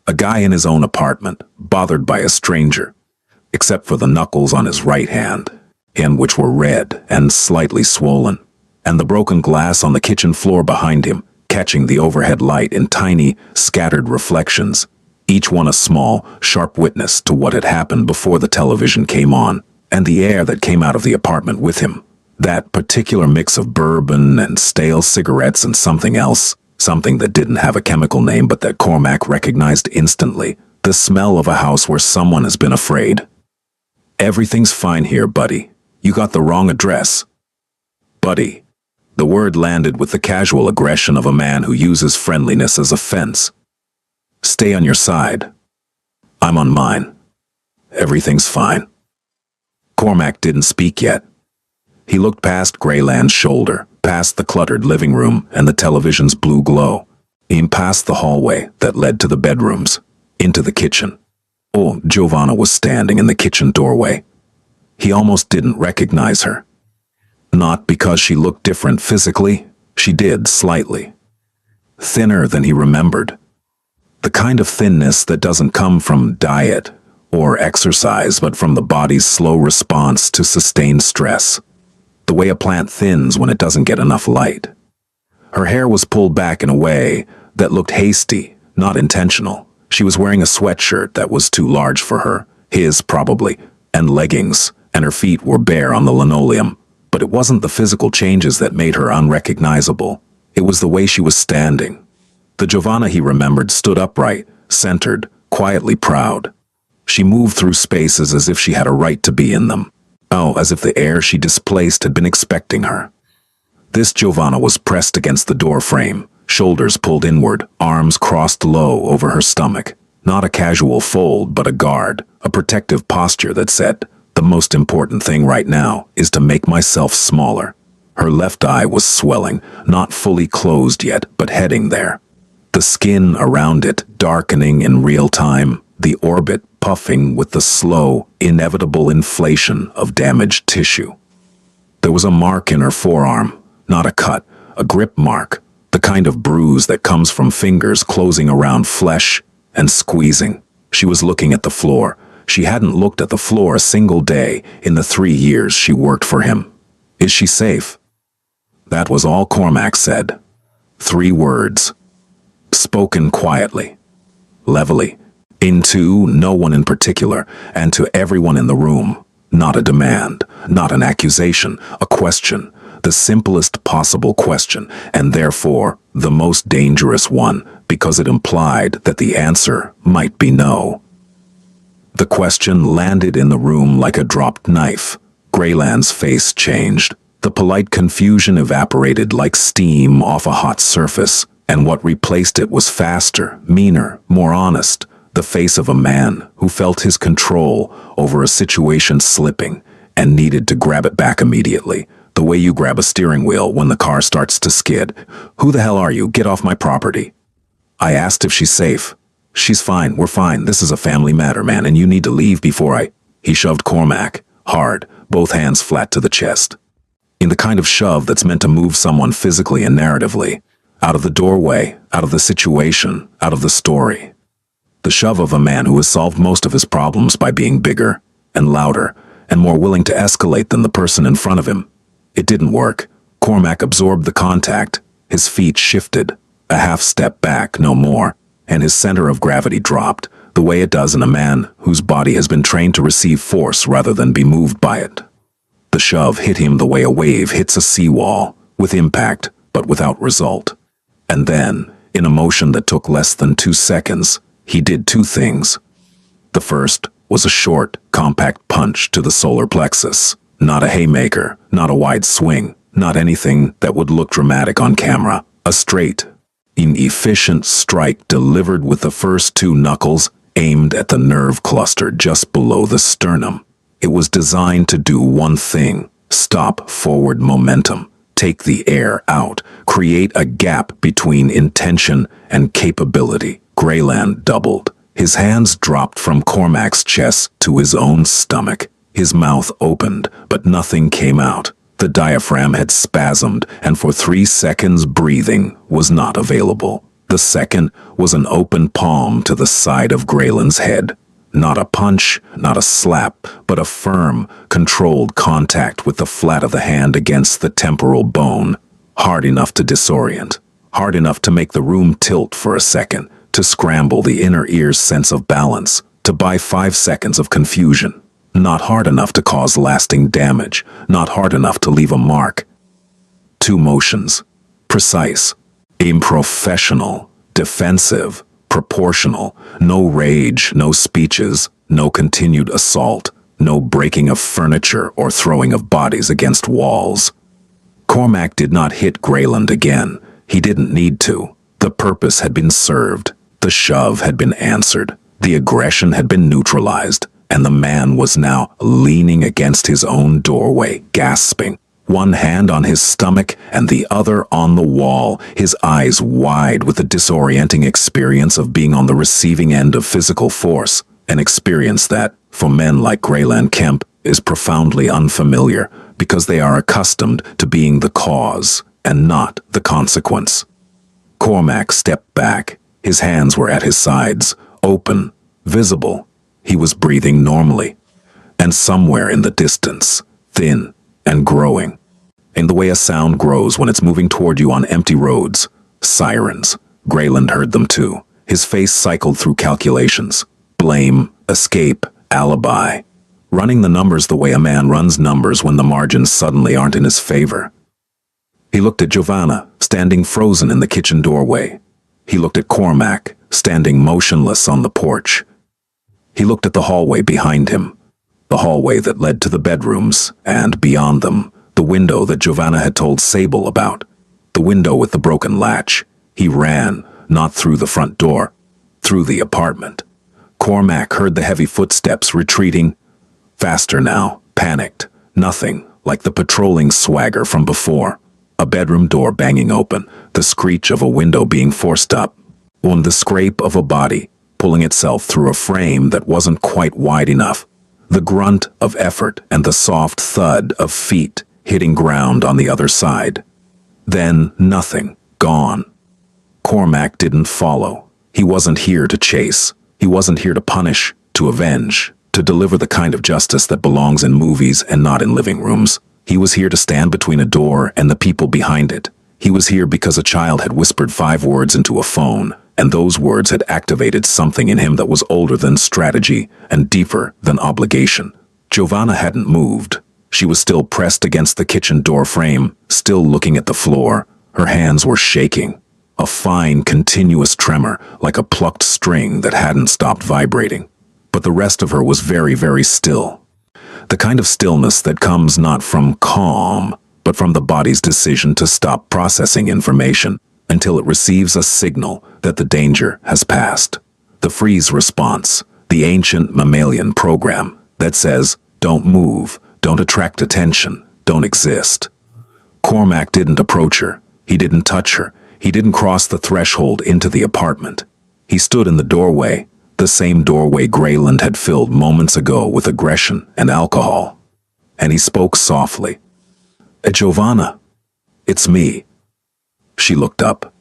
a guy in his own apartment, bothered by a stranger, except for the knuckles on his right hand, in which were red and slightly swollen, and the broken glass on the kitchen floor behind him, catching the overhead light in tiny, scattered reflections, each one a small, sharp witness to what had happened before the television came on, and the air that came out of the apartment with him. That particular mix of bourbon and stale cigarettes and something else, something that didn't have a chemical name but that Cormac recognized instantly, the smell of a house where someone has been afraid. "Everything's fine here, buddy. You got the wrong address." Buddy. The word landed with the casual aggression of a man who uses friendliness as a fence. "Stay on your side." I'm on mine. Everything's fine. Cormac didn't speak yet. He looked past Greyland's shoulder, past the cluttered living room and the television's blue glow, in past the hallway that led to the bedrooms, into the kitchen. Oh, Giovanna was standing in the kitchen doorway. He almost didn't recognize her. Not because she looked different physically, she did slightly. Thinner than he remembered. The kind of thinness that doesn't come from diet or exercise, but from the body's slow response to sustained stress. The way a plant thins when it doesn't get enough light. Her hair was pulled back in a way that looked hasty, not intentional. She was wearing a sweatshirt that was too large for her, his probably, and leggings, and her feet were bare on the linoleum. But it wasn't the physical changes that made her unrecognizable. It was the way she was standing. The Giovanna he remembered stood upright, centered, quietly proud. She moved through spaces as if she had a right to be in them. Oh, as if the air she displaced had been expecting her. This Giovanna was pressed against the door frame, shoulders pulled inward, arms crossed low over her stomach. Not a casual fold, but a guard, a protective posture that said, "The most important thing right now is to make myself smaller." Her left eye was swelling, not fully closed yet, but heading there. The skin around it darkening in real time, the orbit puffing with the slow, inevitable inflation of damaged tissue. There was a mark in her forearm, not a cut, a grip mark, the kind of bruise that comes from fingers closing around flesh and squeezing. She was looking at the floor. She hadn't looked at the floor a single day in the 3 years she worked for him. Is she safe? That was all Cormac said. 3 words. Spoken quietly, levelly, into no one in particular, and to everyone in the room. Not a demand, not an accusation, a question, the simplest possible question, and therefore the most dangerous one, because it implied that the answer might be no. The question landed in the room like a dropped knife. Greyland's face changed. The polite confusion evaporated like steam off a hot surface, and what replaced it was faster, meaner, more honest. The face of a man who felt his control over a situation slipping and needed to grab it back immediately, the way you grab a steering wheel when the car starts to skid. "Who the hell are you? Get off my property." I asked if she's safe. "She's fine, we're fine, this is a family matter, man, and you need to leave before I—" He shoved Cormac, hard, both hands flat to the chest. In the kind of shove that's meant to move someone physically and narratively, out of the doorway, out of the situation, out of the story. The shove of a man who has solved most of his problems by being bigger and louder and more willing to escalate than the person in front of him. It didn't work. Cormac absorbed the contact. His feet shifted, a half step back, no more, and his center of gravity dropped, the way it does in a man whose body has been trained to receive force rather than be moved by it. The shove hit him the way a wave hits a seawall, with impact, but without result. And then, in a motion that took less than 2 seconds, he did 2 things. The first was a short, compact punch to the solar plexus. Not a haymaker, not a wide swing, not anything that would look dramatic on camera. A straight, inefficient strike delivered with the first 2 knuckles aimed at the nerve cluster just below the sternum. It was designed to do one thing: stop forward momentum, take the air out, create a gap between intention and capability. Greyland doubled. His hands dropped from Cormac's chest to his own stomach. His mouth opened, but nothing came out. The diaphragm had spasmed, and for 3 seconds breathing was not available. The second was an open palm to the side of Greyland's head. Not a punch, not a slap, but a firm, controlled contact with the flat of the hand against the temporal bone. Hard enough to disorient. Hard enough to make the room tilt for a second. To scramble the inner ear's sense of balance. To buy 5 seconds of confusion. Not hard enough to cause lasting damage. Not hard enough to leave a mark. 2 motions. Precise. Unprofessional. Defensive. Proportional. No rage, no speeches, no continued assault, no breaking of furniture or throwing of bodies against walls. Cormac did not hit Greyland again. He didn't need to. The purpose had been served. The shove had been answered. The aggression had been neutralized, and the man was now leaning against his own doorway, gasping, one hand on his stomach and the other on the wall, his eyes wide with the disorienting experience of being on the receiving end of physical force, an experience that, for men like Grayland Kemp, is profoundly unfamiliar because they are accustomed to being the cause and not the consequence. Cormac stepped back. His hands were at his sides, open, visible. He was breathing normally. And somewhere in the distance, thin and growing, in the way a sound grows when it's moving toward you on empty roads, sirens. Grayland heard them too. His face cycled through calculations. Blame, escape, alibi. Running the numbers the way a man runs numbers when the margins suddenly aren't in his favor. He looked at Giovanna, standing frozen in the kitchen doorway. He looked at Cormac, standing motionless on the porch. He looked at the hallway behind him, the hallway that led to the bedrooms, and beyond them, the window that Giovanna had told Sable about, the window with the broken latch. He ran, not through the front door, through the apartment. Cormac heard the heavy footsteps retreating, faster now, panicked, nothing like the patrolling swagger from before. A bedroom door banging open, the screech of a window being forced up, and the scrape of a body pulling itself through a frame that wasn't quite wide enough, the grunt of effort and the soft thud of feet hitting ground on the other side. Then nothing, gone. Cormac didn't follow. He wasn't here to chase. He wasn't here to punish, to avenge, to deliver the kind of justice that belongs in movies and not in living rooms. He was here to stand between a door and the people behind it. He was here because a child had whispered 5 words into a phone, and those words had activated something in him that was older than strategy and deeper than obligation. Giovanna hadn't moved. She was still pressed against the kitchen door frame, still looking at the floor. Her hands were shaking, a fine, continuous tremor, like a plucked string that hadn't stopped vibrating. But the rest of her was very, very still. The kind of stillness that comes not from calm, but from the body's decision to stop processing information until it receives a signal that the danger has passed. The freeze response, the ancient mammalian program that says, don't move, don't attract attention, don't exist. Cormac didn't approach her. He didn't touch her. He didn't cross the threshold into the apartment. He stood in the doorway, the same doorway Grayland had filled moments ago with aggression and alcohol. And he spoke softly. Giovanna, it's me. She looked up,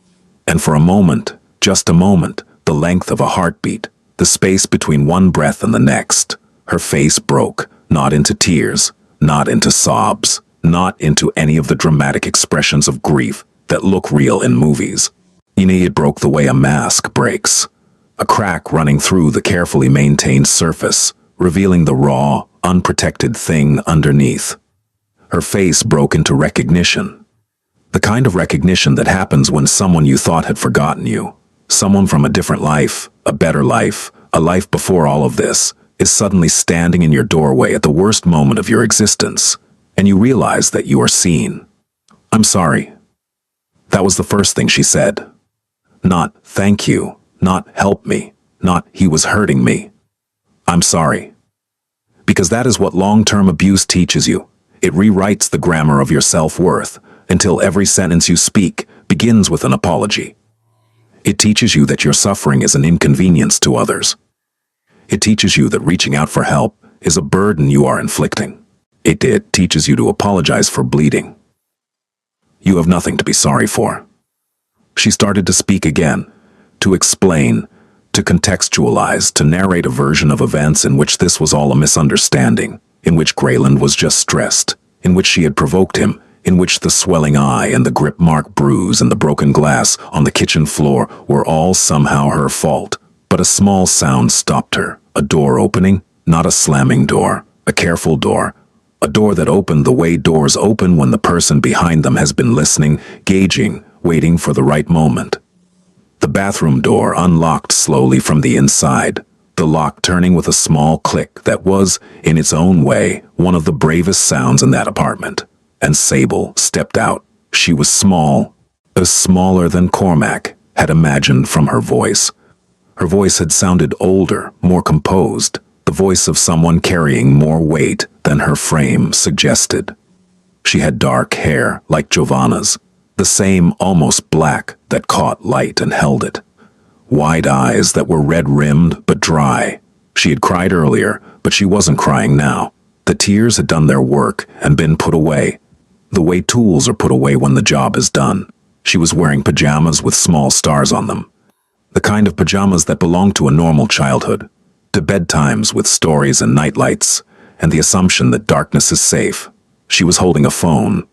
and for a moment, just a moment, the length of a heartbeat, the space between one breath and the next, her face broke, not into tears, not into sobs, not into any of the dramatic expressions of grief that look real in movies. It broke the way a mask breaks. A crack running through the carefully maintained surface, revealing the raw, unprotected thing underneath. Her face broke into recognition. The kind of recognition that happens when someone you thought had forgotten you, someone from a different life, a better life, a life before all of this, is suddenly standing in your doorway at the worst moment of your existence, and you realize that you are seen. I'm sorry. That was the first thing she said. Not, thank you. Not, help me. Not, he was hurting me. I'm sorry. Because that is what long-term abuse teaches you. It rewrites the grammar of your self-worth until every sentence you speak begins with an apology. It teaches you that your suffering is an inconvenience to others. It teaches you that reaching out for help is a burden you are inflicting. It teaches you to apologize for bleeding. You have nothing to be sorry for. She started to speak again, to explain, to contextualize, to narrate a version of events in which this was all a misunderstanding, in which Grayland was just stressed, in which she had provoked him, in which the swelling eye and the grip mark bruise and the broken glass on the kitchen floor were all somehow her fault. But a small sound stopped her, a door opening, not a slamming door, a careful door, a door that opened the way doors open when the person behind them has been listening, gauging, waiting for the right moment. The bathroom door unlocked slowly from the inside, the lock turning with a small click that was, in its own way, one of the bravest sounds in that apartment. And Sable stepped out. She was small, as smaller than Cormac had imagined from her voice. Her voice had sounded older, more composed, the voice of someone carrying more weight than her frame suggested. She had dark hair, like Giovanna's, the same almost black that caught light and held it. Wide eyes that were red-rimmed but dry. She had cried earlier, but she wasn't crying now. The tears had done their work and been put away. The way tools are put away when the job is done. She was wearing pajamas with small stars on them. The kind of pajamas that belong to a normal childhood. To bedtimes with stories and nightlights, and the assumption that darkness is safe. She was holding a phone.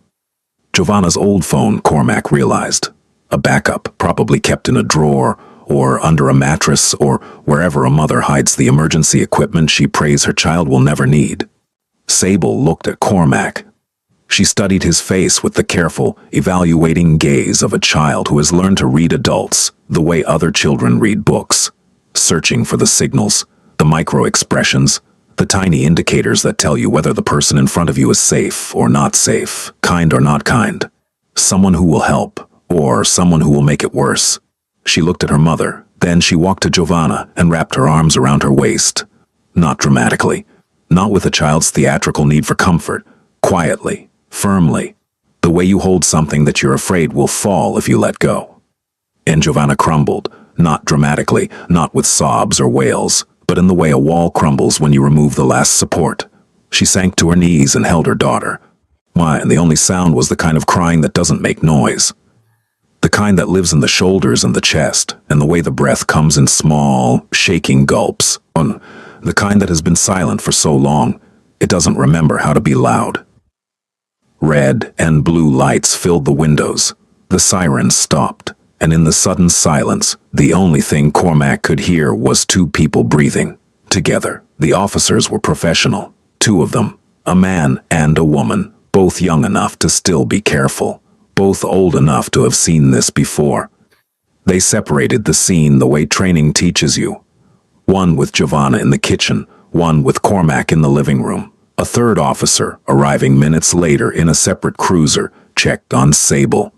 Giovanna's old phone, Cormac realized. A backup, probably kept in a drawer, or under a mattress, or wherever a mother hides the emergency equipment she prays her child will never need. Sable looked at Cormac. She studied his face with the careful, evaluating gaze of a child who has learned to read adults the way other children read books, searching for the signals, the micro-expressions, the tiny indicators that tell you whether the person in front of you is safe or not safe, kind or not kind, someone who will help, or someone who will make it worse. She looked at her mother, then she walked to Giovanna and wrapped her arms around her waist. Not dramatically, not with a child's theatrical need for comfort, quietly, firmly, the way you hold something that you're afraid will fall if you let go. And Giovanna crumbled, not dramatically, not with sobs or wails, but in the way a wall crumbles when you remove the last support. She sank to her knees and held her daughter. Why, and the only sound was the kind of crying that doesn't make noise. The kind that lives in the shoulders and the chest, and the way the breath comes in small, shaking gulps. The kind that has been silent for so long, it doesn't remember how to be loud. Red and blue lights filled the windows. The sirens stopped, and in the sudden silence, the only thing Cormac could hear was two people breathing. Together, the officers were professional. Two of them, a man and a woman, both young enough to still be careful. Both old enough to have seen this before. They separated the scene the way training teaches you. One with Giovanna in the kitchen, one with Cormac in the living room. A third officer, arriving minutes later in a separate cruiser, checked on Sable.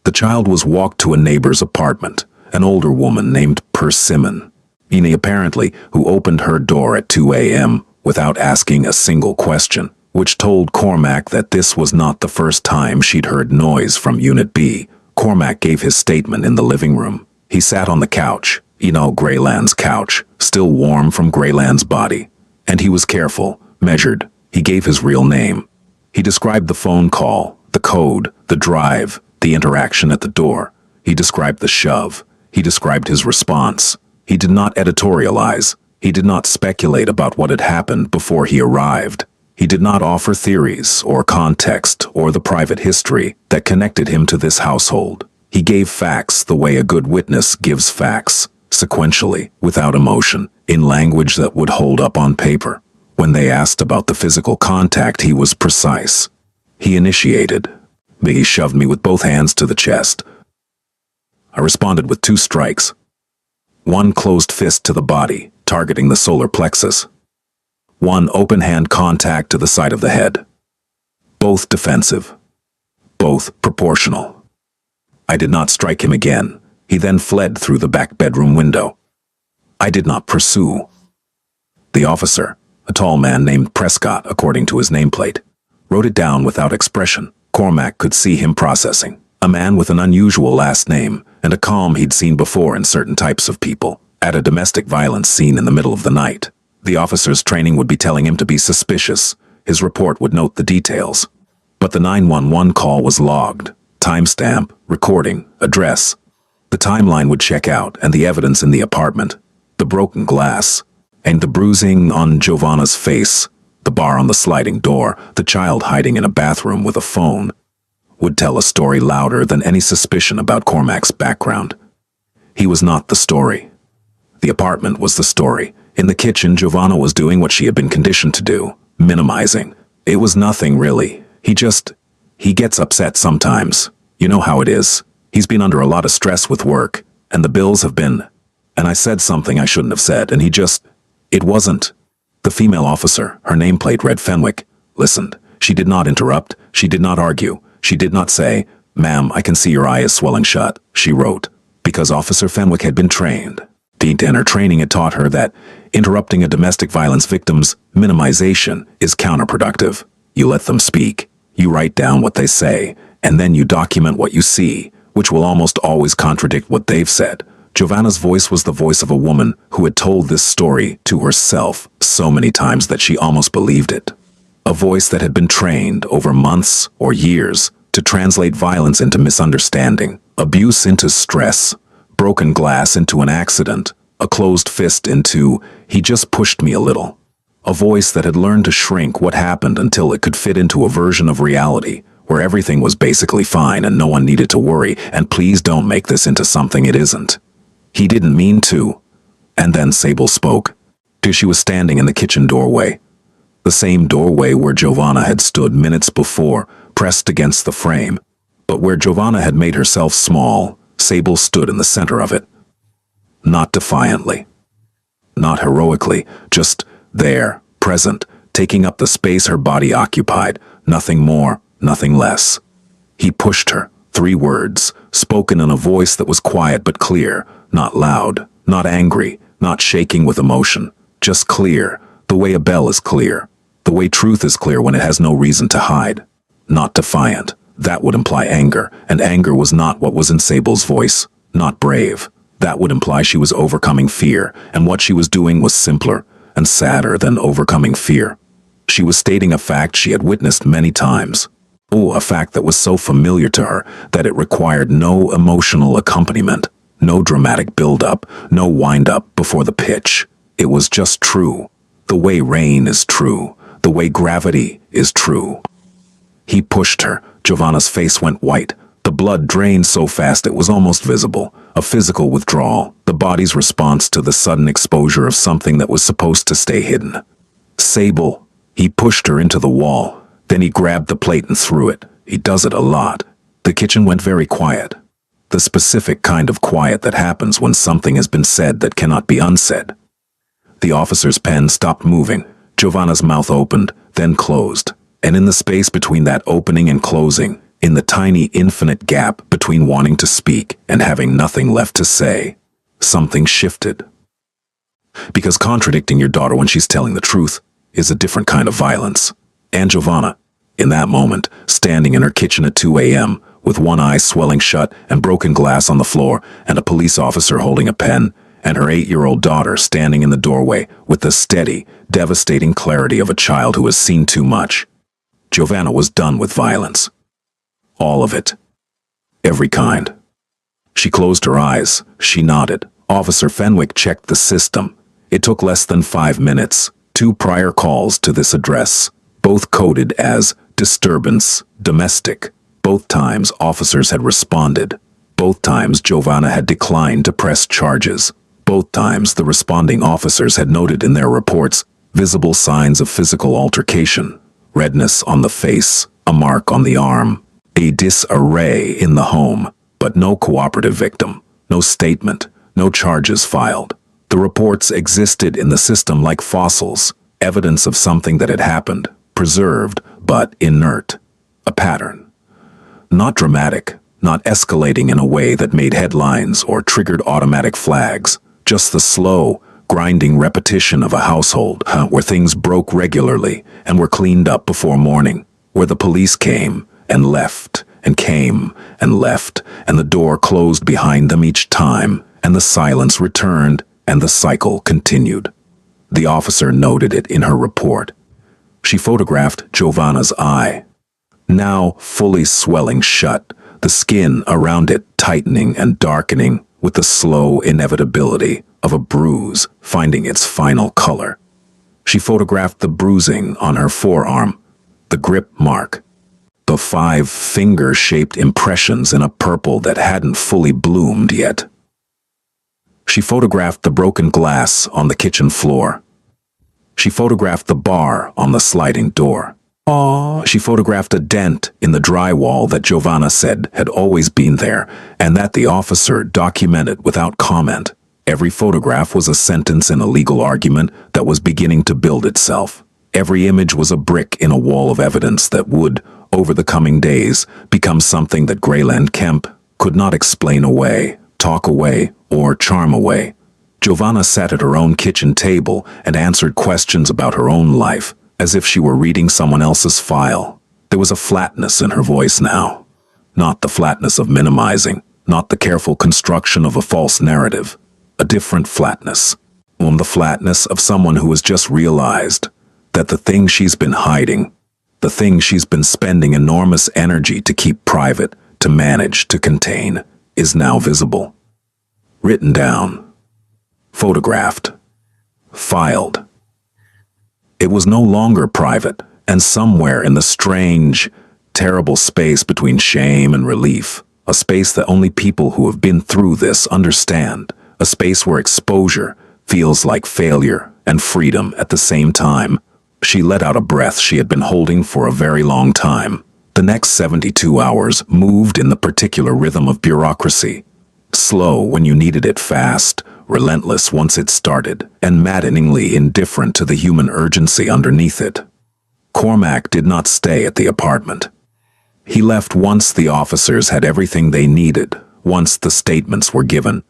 The child was walked to a neighbor's apartment, an older woman named Persimmon, apparently, who opened her door at 2 a.m. without asking a single question, which told Cormac that this was not the first time she'd heard noise from Unit B. Cormac gave his statement in the living room. He sat on the couch, Greyland's couch, still warm from Greyland's body. And he was careful, measured. He gave his real name. He described the phone call, the code, the drive, the interaction at the door. He described the shove. He described his response. He did not editorialize. He did not speculate about what had happened before he arrived. He did not offer theories or context or the private history that connected him to this household. He gave facts the way a good witness gives facts, sequentially, without emotion, in language that would hold up on paper. When they asked about the physical contact, he was precise. He initiated. He shoved me with both hands to the chest. I responded with 2 strikes. One closed fist to the body, targeting the solar plexus. One open-hand contact to the side of the head. Both defensive. Both proportional. I did not strike him again. He then fled through the back bedroom window. I did not pursue. The officer, a tall man named Prescott according to his nameplate, wrote it down without expression. Cormac could see him processing. A man with an unusual last name and a calm he'd seen before in certain types of people, at a domestic violence scene in the middle of the night. The officer's training would be telling him to be suspicious. His report would note the details. But the 911 call was logged. Timestamp, recording, address. The timeline would check out, and the evidence in the apartment. The broken glass. And the bruising on Giovanna's face. The bar on the sliding door. The child hiding in a bathroom with a phone. Would tell a story louder than any suspicion about Cormac's background. He was not the story. The apartment was the story. In the kitchen, Giovanna was doing what she had been conditioned to do, minimizing. It was nothing, really. He gets upset sometimes. You know how it is. He's been under a lot of stress with work, and the bills have been... And I said something I shouldn't have said, and it wasn't. The female officer, her nameplate read Fenwick, listened. She did not interrupt. She did not argue. She did not say, "Ma'am, I can see your eye is swelling shut," she wrote, because Officer Fenwick had been trained And her training had taught her that interrupting a domestic violence victim's minimization is counterproductive. You let them speak, you write down what they say, and then you document what you see, which will almost always contradict what they've said. Giovanna's voice was the voice of a woman who had told this story to herself so many times that she almost believed it. A voice that had been trained over months or years to translate violence into misunderstanding, abuse into stress, broken glass into an accident, a closed fist into, "He just pushed me a little." A voice that had learned to shrink what happened until it could fit into a version of reality where everything was basically fine and no one needed to worry, and please don't make this into something it isn't. He didn't mean to. And then Sable spoke. She was standing in the kitchen doorway. The same doorway where Giovanna had stood minutes before, pressed against the frame. But where Giovanna had made herself small, Sable stood in the center of it. Not defiantly. Not heroically, just there, present, taking up the space her body occupied, nothing more, nothing less. He pushed her, 3 words, spoken in a voice that was quiet but clear, not loud, not angry, not shaking with emotion, just clear, the way a bell is clear, the way truth is clear when it has no reason to hide. Not defiant. That would imply anger, and anger was not what was in Sable's voice, not brave. That would imply she was overcoming fear, and what she was doing was simpler and sadder than overcoming fear. She was stating a fact she had witnessed many times. Oh, a fact that was so familiar to her that it required no emotional accompaniment, no dramatic build-up, no wind-up before the pitch. It was just true. The way rain is true. The way gravity is true. He pushed her. Giovanna's face went white. The blood drained so fast it was almost visible. A physical withdrawal, the body's response to the sudden exposure of something that was supposed to stay hidden. Sable. He pushed her into the wall. Then he grabbed the plate and threw it. He does it a lot. The kitchen went very quiet. The specific kind of quiet that happens when something has been said that cannot be unsaid. The officer's pen stopped moving. Giovanna's mouth opened, then closed. And in the space between that opening and closing, in the tiny infinite gap between wanting to speak and having nothing left to say, something shifted. Because contradicting your daughter when she's telling the truth is a different kind of violence. And Giovanna, in that moment, standing in her kitchen at 2 a.m., with one eye swelling shut and broken glass on the floor, and a police officer holding a pen, and her 8-year-old daughter standing in the doorway with the steady, devastating clarity of a child who has seen too much. Giovanna was done with violence. All of it. Every kind. She closed her eyes. She nodded. Officer Fenwick checked the system. It took less than 5 minutes. 2 prior calls to this address, both coded as disturbance, domestic. Both times officers had responded. Both times Giovanna had declined to press charges. Both times the responding officers had noted in their reports visible signs of physical altercation, redness on the face, a mark on the arm, a disarray in the home, but no cooperative victim, no statement, no charges filed. The reports existed in the system like fossils, evidence of something that had happened, preserved but inert, a pattern. Not dramatic, not escalating in a way that made headlines or triggered automatic flags, just the slow, grinding repetition of a household where things broke regularly and were cleaned up before morning, where the police came and left and came and left, and the door closed behind them each time, and the silence returned, and the cycle continued. The officer noted it in her report. She photographed Giovanna's eye, now fully swelling shut, the skin around it tightening and darkening with the slow inevitability of a bruise finding its final color. She photographed the bruising on her forearm, the grip mark, the 5 finger-shaped impressions in a purple that hadn't fully bloomed yet. She photographed the broken glass on the kitchen floor. She photographed the bar on the sliding door. She photographed a dent in the drywall that Giovanna said had always been there, and that the officer documented without comment. Every photograph was a sentence in a legal argument that was beginning to build itself. Every image was a brick in a wall of evidence that would, over the coming days, become something that Grayland Kemp could not explain away, talk away, or charm away. Giovanna sat at her own kitchen table and answered questions about her own life, as if she were reading someone else's file. There was a flatness in her voice now. Not the flatness of minimizing, not the careful construction of a false narrative. A different flatness. The flatness of someone who has just realized that the thing she's been hiding, the thing she's been spending enormous energy to keep private, to manage, to contain, is now visible. Written down. Photographed. Filed. It was no longer private, and somewhere in the strange, terrible space between shame and relief, a space that only people who have been through this understand, a space where exposure feels like failure and freedom at the same time. She let out a breath she had been holding for a very long time. The next 72 hours moved in the particular rhythm of bureaucracy. Slow when you needed it, fast, relentless once it started, and maddeningly indifferent to the human urgency underneath it. Cormac did not stay at the apartment. He left once the officers had everything they needed, once the statements were given,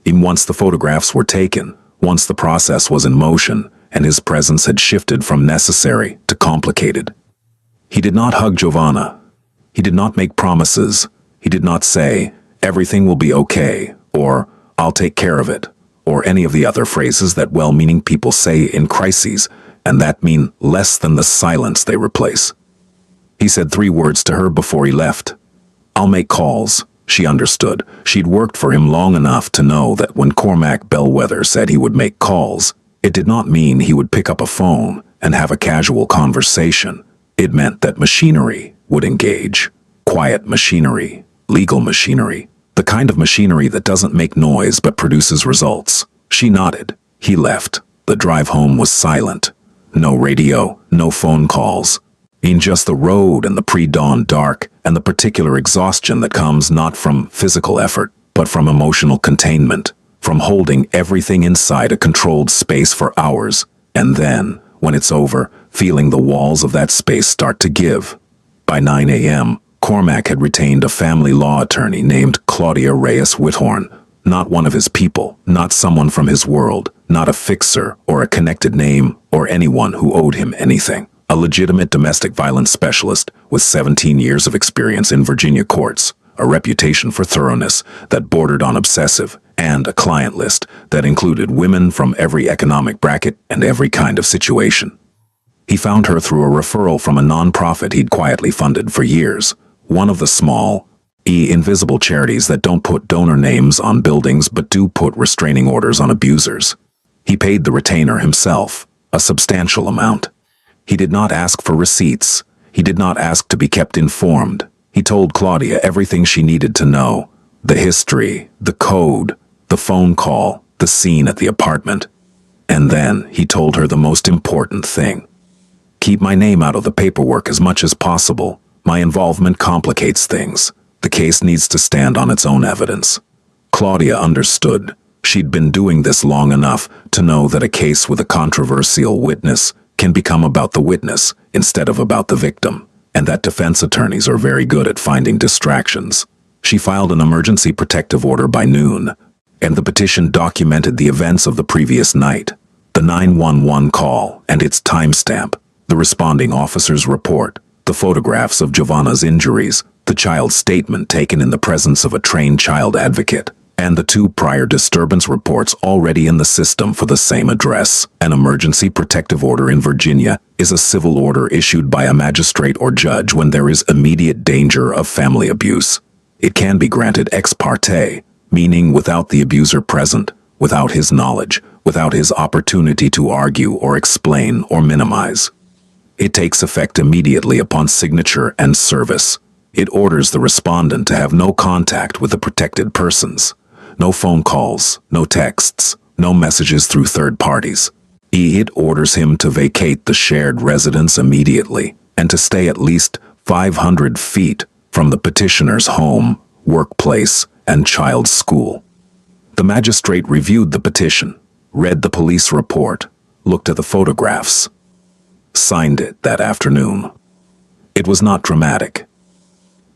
and once the photographs were taken, once the process was in motion, and his presence had shifted from necessary to complicated. He did not hug Giovanna. He did not make promises. He did not say, "Everything will be okay," or "I'll take care of it," or any of the other phrases that well-meaning people say in crises, and that mean less than the silence they replace. He said 3 words to her before he left. "I'll make calls." She understood. She'd worked for him long enough to know that when Cormac Bellwether said he would make calls, it did not mean he would pick up a phone and have a casual conversation. It meant that machinery would engage. Quiet machinery, legal machinery, the kind of machinery that doesn't make noise but produces results. She nodded. He left. The drive home was silent. No radio, no phone calls. In just the road and the pre-dawn dark and the particular exhaustion that comes not from physical effort, but from emotional containment, from holding everything inside a controlled space for hours, and then, when it's over, feeling the walls of that space start to give. By 9 a.m., Cormac had retained a family law attorney named Claudia Reyes Whithorn, not one of his people, not someone from his world, not a fixer or a connected name or anyone who owed him anything. A legitimate domestic violence specialist with 17 years of experience in Virginia courts, a reputation for thoroughness that bordered on obsessive, and a client list that included women from every economic bracket and every kind of situation. He found her through a referral from a nonprofit he'd quietly funded for years, one of the small, invisible charities that don't put donor names on buildings but do put restraining orders on abusers. He paid the retainer himself, a substantial amount. He did not ask for receipts. He did not ask to be kept informed. He told Claudia everything she needed to know. The history, the code, the phone call, the scene at the apartment. And then he told her the most important thing. "Keep my name out of the paperwork as much as possible. My involvement complicates things. The case needs to stand on its own evidence." Claudia understood. She'd been doing this long enough to know that a case with a controversial witness can become about the witness instead of about the victim, and that defense attorneys are very good at finding distractions. She filed an emergency protective order by noon, and the petition documented the events of the previous night, the 911 call and its timestamp, the responding officer's report, the photographs of Giovanna's injuries, the child's statement taken in the presence of a trained child advocate, and the 2 prior disturbance reports already in the system for the same address. An emergency protective order in Virginia is a civil order issued by a magistrate or judge when there is immediate danger of family abuse. It can be granted ex parte, meaning without the abuser present, without his knowledge, without his opportunity to argue or explain or minimize. It takes effect immediately upon signature and service. It orders the respondent to have no contact with the protected persons. No phone calls, no texts, no messages through third parties. It orders him to vacate the shared residence immediately and to stay at least 500 feet from the petitioner's home, workplace, and child's school. The magistrate reviewed the petition, read the police report, looked at the photographs, signed it that afternoon. It was not dramatic.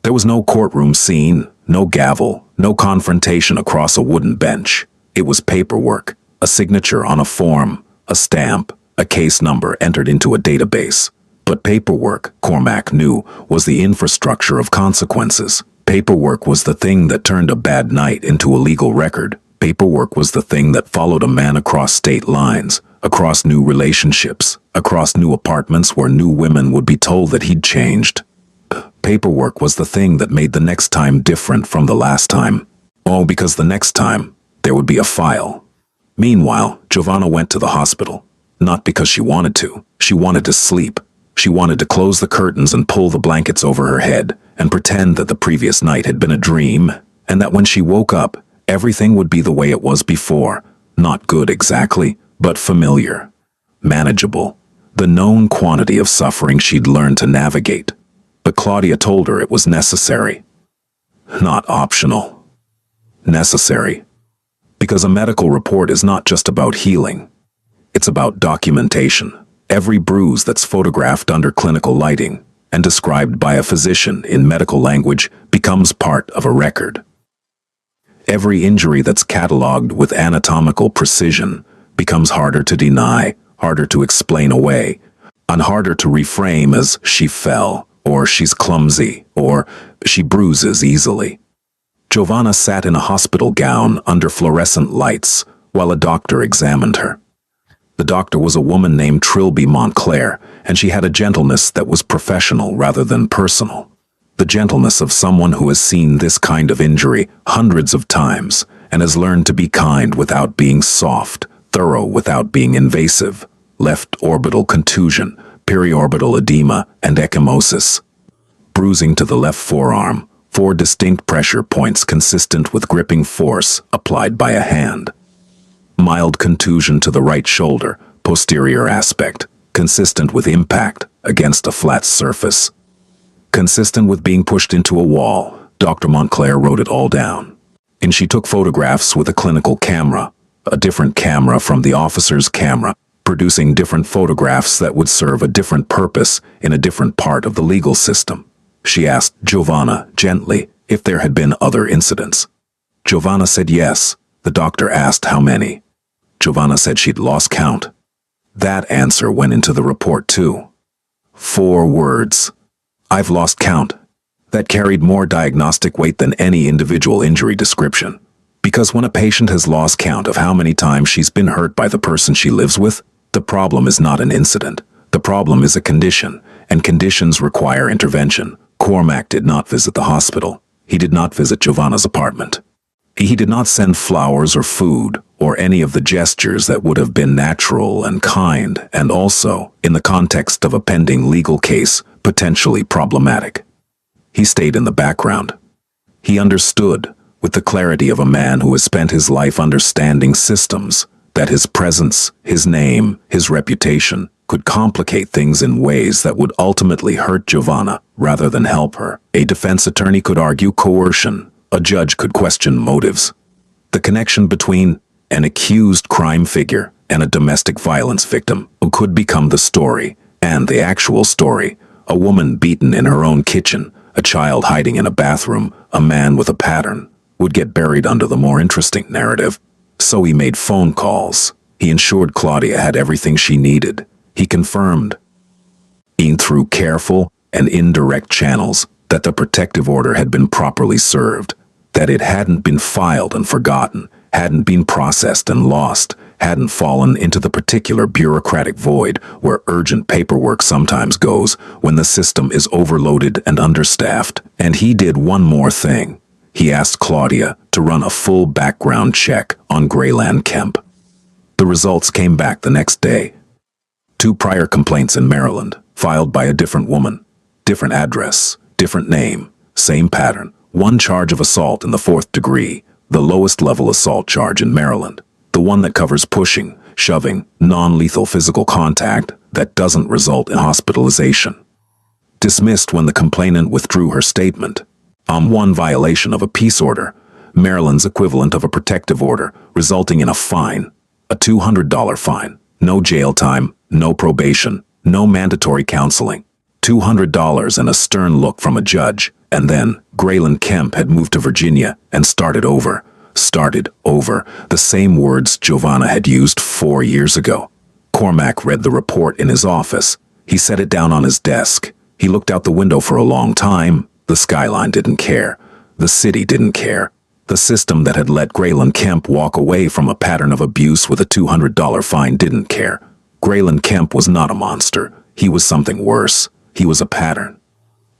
There was no courtroom scene, no gavel, no confrontation across a wooden bench. It was paperwork, A signature on a form, a stamp, a case number entered into a database. But paperwork, Cormac knew, was the infrastructure of consequences. Paperwork was the thing that turned a bad night into a legal record. Paperwork was the thing that followed a man across state lines, across new relationships, across new apartments where new women would be told that he'd changed. Paperwork was the thing that made the next time different from the last time. Oh, because the next time, there would be a file. Meanwhile, Giovanna went to the hospital. Not because she wanted to. She wanted to sleep. She wanted to close the curtains and pull the blankets over her head and pretend that the previous night had been a dream, and that when she woke up, everything would be the way it was before. Not good exactly, but familiar. Manageable. The known quantity of suffering she'd learned to navigate. But Claudia told her it was necessary. Not optional. Necessary. Because a medical report is not just about healing. It's about documentation. Every bruise that's photographed under clinical lighting and described by a physician in medical language becomes part of a record. Every injury that's catalogued with anatomical precision becomes harder to deny, harder to explain away, and harder to reframe as she fell, or she's clumsy, or she bruises easily. Giovanna sat in a hospital gown under fluorescent lights while a doctor examined her. The doctor was a woman named Trilby Montclair, and she had a gentleness that was professional rather than personal. The gentleness of someone who has seen this kind of injury hundreds of times and has learned to be kind without being soft, thorough without being invasive. Left orbital contusion, periorbital edema, and ecchymosis. Bruising to the left forearm, 4 distinct pressure points consistent with gripping force applied by a hand. Mild contusion to the right shoulder, posterior aspect, consistent with impact against a flat surface. Consistent with being pushed into a wall, Dr. Montclair wrote it all down. And she took photographs with a clinical camera, a different camera from the officer's camera, producing different photographs that would serve a different purpose in a different part of the legal system. She asked Giovanna gently if there had been other incidents. Giovanna said yes. The doctor asked how many. Giovanna said she'd lost count. That answer went into the report too. 4 words. I've lost count. That carried more diagnostic weight than any individual injury description. Because when a patient has lost count of how many times she's been hurt by the person she lives with, the problem is not an incident. The problem is a condition, and conditions require intervention. Cormac did not visit the hospital. He did not visit Giovanna's apartment. He did not send flowers or food or any of the gestures that would have been natural and kind and also, in the context of a pending legal case, potentially problematic. He stayed in the background. He understood, with the clarity of a man who has spent his life understanding systems, that his presence, his name, his reputation could complicate things in ways that would ultimately hurt Giovanna rather than help her. A defense attorney could argue coercion. A judge could question motives. The connection between an accused crime figure and a domestic violence victim who could become the story, and the actual story, a woman beaten in her own kitchen, a child hiding in a bathroom, a man with a pattern, would get buried under the more interesting narrative. So he made phone calls. He ensured Claudia had everything she needed. He confirmed, through careful and indirect channels, that the protective order had been properly served, that it hadn't been filed and forgotten, hadn't been processed and lost, hadn't fallen into the particular bureaucratic void where urgent paperwork sometimes goes when the system is overloaded and understaffed. And he did one more thing. He asked Claudia to run a full background check on Grayland Kemp. The results came back the next day. 2 prior complaints in Maryland, filed by a different woman, different address, different name, same pattern. 1 charge of assault in the 4th degree, the lowest level assault charge in Maryland. The one that covers pushing, shoving, non-lethal physical contact that doesn't result in hospitalization. Dismissed when the complainant withdrew her statement. 1 violation of a peace order, Maryland's equivalent of a protective order, resulting in a fine, a $200 fine. No jail time, no probation, no mandatory counseling. $200 and a stern look from a judge. And then, Grayland Kemp had moved to Virginia and started over, started over, the same words Giovanna had used 4 years ago. Cormac read the report in his office. He set it down on his desk. He looked out the window for a long time. The skyline didn't care. The city didn't care. The system that had let Graylin Kemp walk away from a pattern of abuse with a $200 fine didn't care. Graylin Kemp was not a monster. He was something worse. He was a pattern.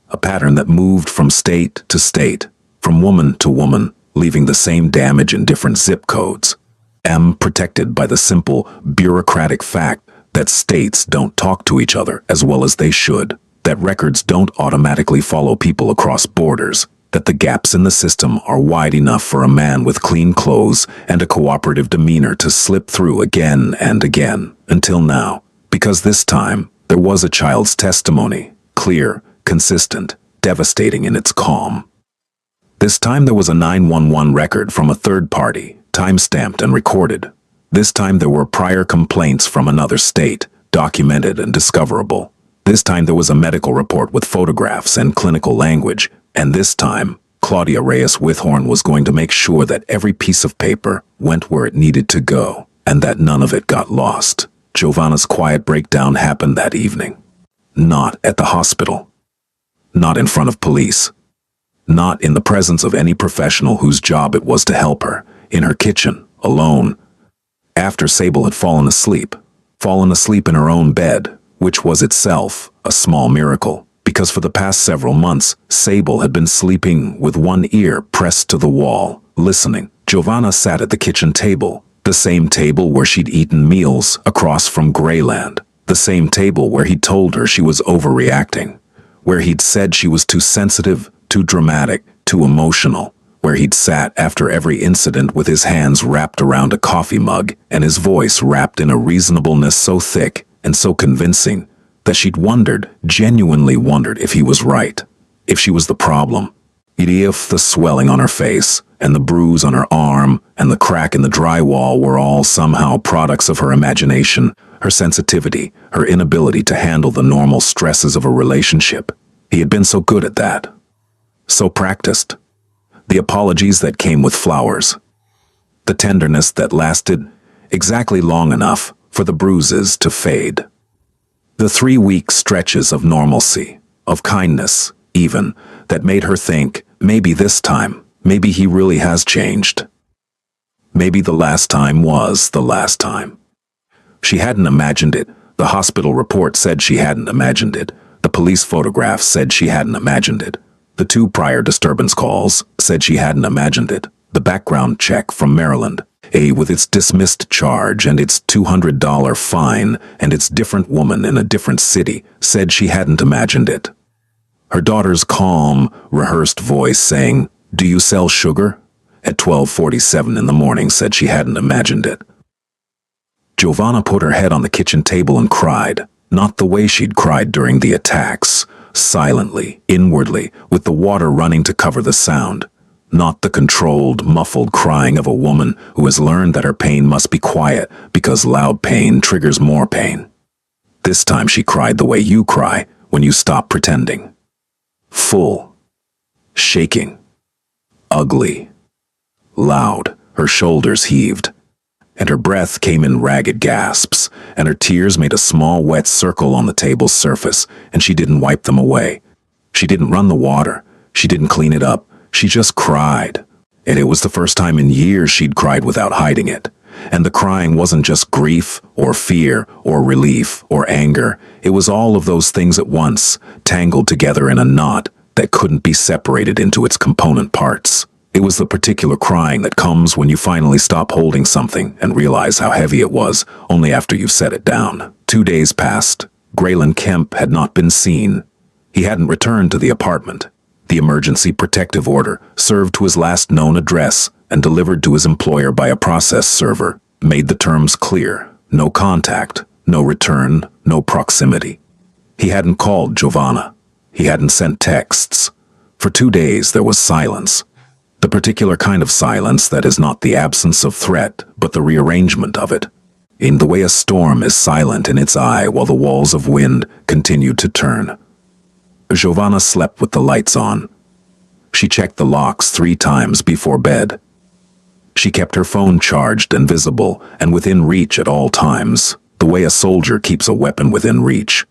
A pattern that moved from state to state, from woman to woman, leaving the same damage in different zip codes. Protected by the simple, bureaucratic fact that states don't talk to each other as well as they should, that records don't automatically follow people across borders, that the gaps in the system are wide enough for a man with clean clothes and a cooperative demeanor to slip through again and again, until now. Because this time, there was a child's testimony, clear, consistent, devastating in its calm. This time there was a 911 record from a third party, time-stamped and recorded. This time there were prior complaints from another state, documented and discoverable. This time there was a medical report with photographs and clinical language. And this time, Claudia Reyes Withorn was going to make sure that every piece of paper went where it needed to go, and that none of it got lost. Giovanna's quiet breakdown happened that evening. Not at the hospital. Not in front of police. Not in the presence of any professional whose job it was to help her. In her kitchen, alone. After Sable had fallen asleep in her own bed, which was itself a small miracle. Because for the past several months, Sable had been sleeping with one ear pressed to the wall, listening. Giovanna sat at the kitchen table, the same table where she'd eaten meals across from Greyland, the same table where he'd told her she was overreacting, where he'd said she was too sensitive, too dramatic, too emotional, where he'd sat after every incident with his hands wrapped around a coffee mug and his voice wrapped in a reasonableness so thick and so convincing that she'd genuinely wondered if he was right, if she was the problem. If the swelling on her face, and the bruise on her arm, and the crack in the drywall were all somehow products of her imagination, her sensitivity, her inability to handle the normal stresses of a relationship. He had been so good at that. So practiced. The apologies that came with flowers. The tenderness that lasted exactly long enough for the bruises to fade. The 3-week stretches of normalcy, of kindness, even, that made her think, maybe this time, maybe he really has changed. Maybe the last time was the last time. She hadn't imagined it. The hospital report said she hadn't imagined it. The police photographs said she hadn't imagined it. The 2 prior disturbance calls said she hadn't imagined it. The background check from Maryland, with its dismissed charge and its $200 fine and its different woman in a different city, said she hadn't imagined it. Her daughter's calm, rehearsed voice saying, "Do you sell sugar?" at 12:47 in the morning said she hadn't imagined it. Giovanna put her head on the kitchen table and cried, not the way she'd cried during the attacks, silently, inwardly, with the water running to cover the sound. Not the controlled, muffled crying of a woman who has learned that her pain must be quiet because loud pain triggers more pain. This time she cried the way you cry when you stop pretending. Full. Shaking. Ugly. Loud. Her shoulders heaved. And her breath came in ragged gasps, and her tears made a small wet circle on the table's surface, and she didn't wipe them away. She didn't run the water. She didn't clean it up. She just cried. And it was the first time in years she'd cried without hiding it. And the crying wasn't just grief, or fear, or relief, or anger. It was all of those things at once, tangled together in a knot that couldn't be separated into its component parts. It was the particular crying that comes when you finally stop holding something and realize how heavy it was, only after you've set it down. 2 days passed. Graylin Kemp had not been seen. He hadn't returned to the apartment. The emergency protective order, served to his last known address and delivered to his employer by a process server, made the terms clear. No contact, no return, no proximity. He hadn't called Giovanna. He hadn't sent texts. For 2 days there was silence. The particular kind of silence that is not the absence of threat, but the rearrangement of it. In the way a storm is silent in its eye while the walls of wind continued to turn. Giovanna slept with the lights on. She checked the locks 3 times before bed. She kept her phone charged and visible and within reach at all times, the way a soldier keeps a weapon within reach.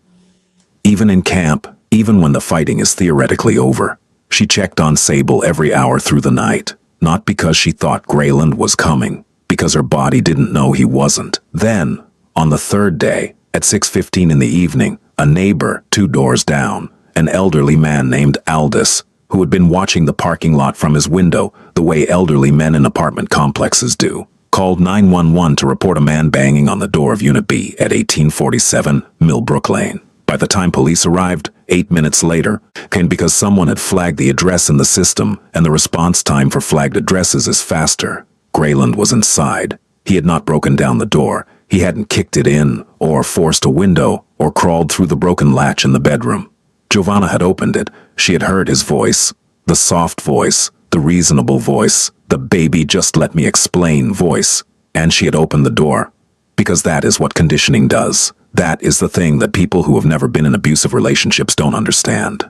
Even in camp, even when the fighting is theoretically over, she checked on Sable every hour through the night, not because she thought Grayland was coming, because her body didn't know he wasn't. Then, on the third day, at 6:15 in the evening, a neighbor, 2 doors down, an elderly man named Aldous, who had been watching the parking lot from his window the way elderly men in apartment complexes do, called 911 to report a man banging on the door of Unit B at 1847 Millbrook Lane. By the time police arrived, 8 minutes later, came because someone had flagged the address in the system, and the response time for flagged addresses is faster. Grayland was inside. He had not broken down the door. He hadn't kicked it in, or forced a window, or crawled through the broken latch in the bedroom. Giovanna had opened it. She had heard his voice. The soft voice, the reasonable voice, the baby just let me explain voice. And she had opened the door. Because that is what conditioning does. That is the thing that people who have never been in abusive relationships don't understand.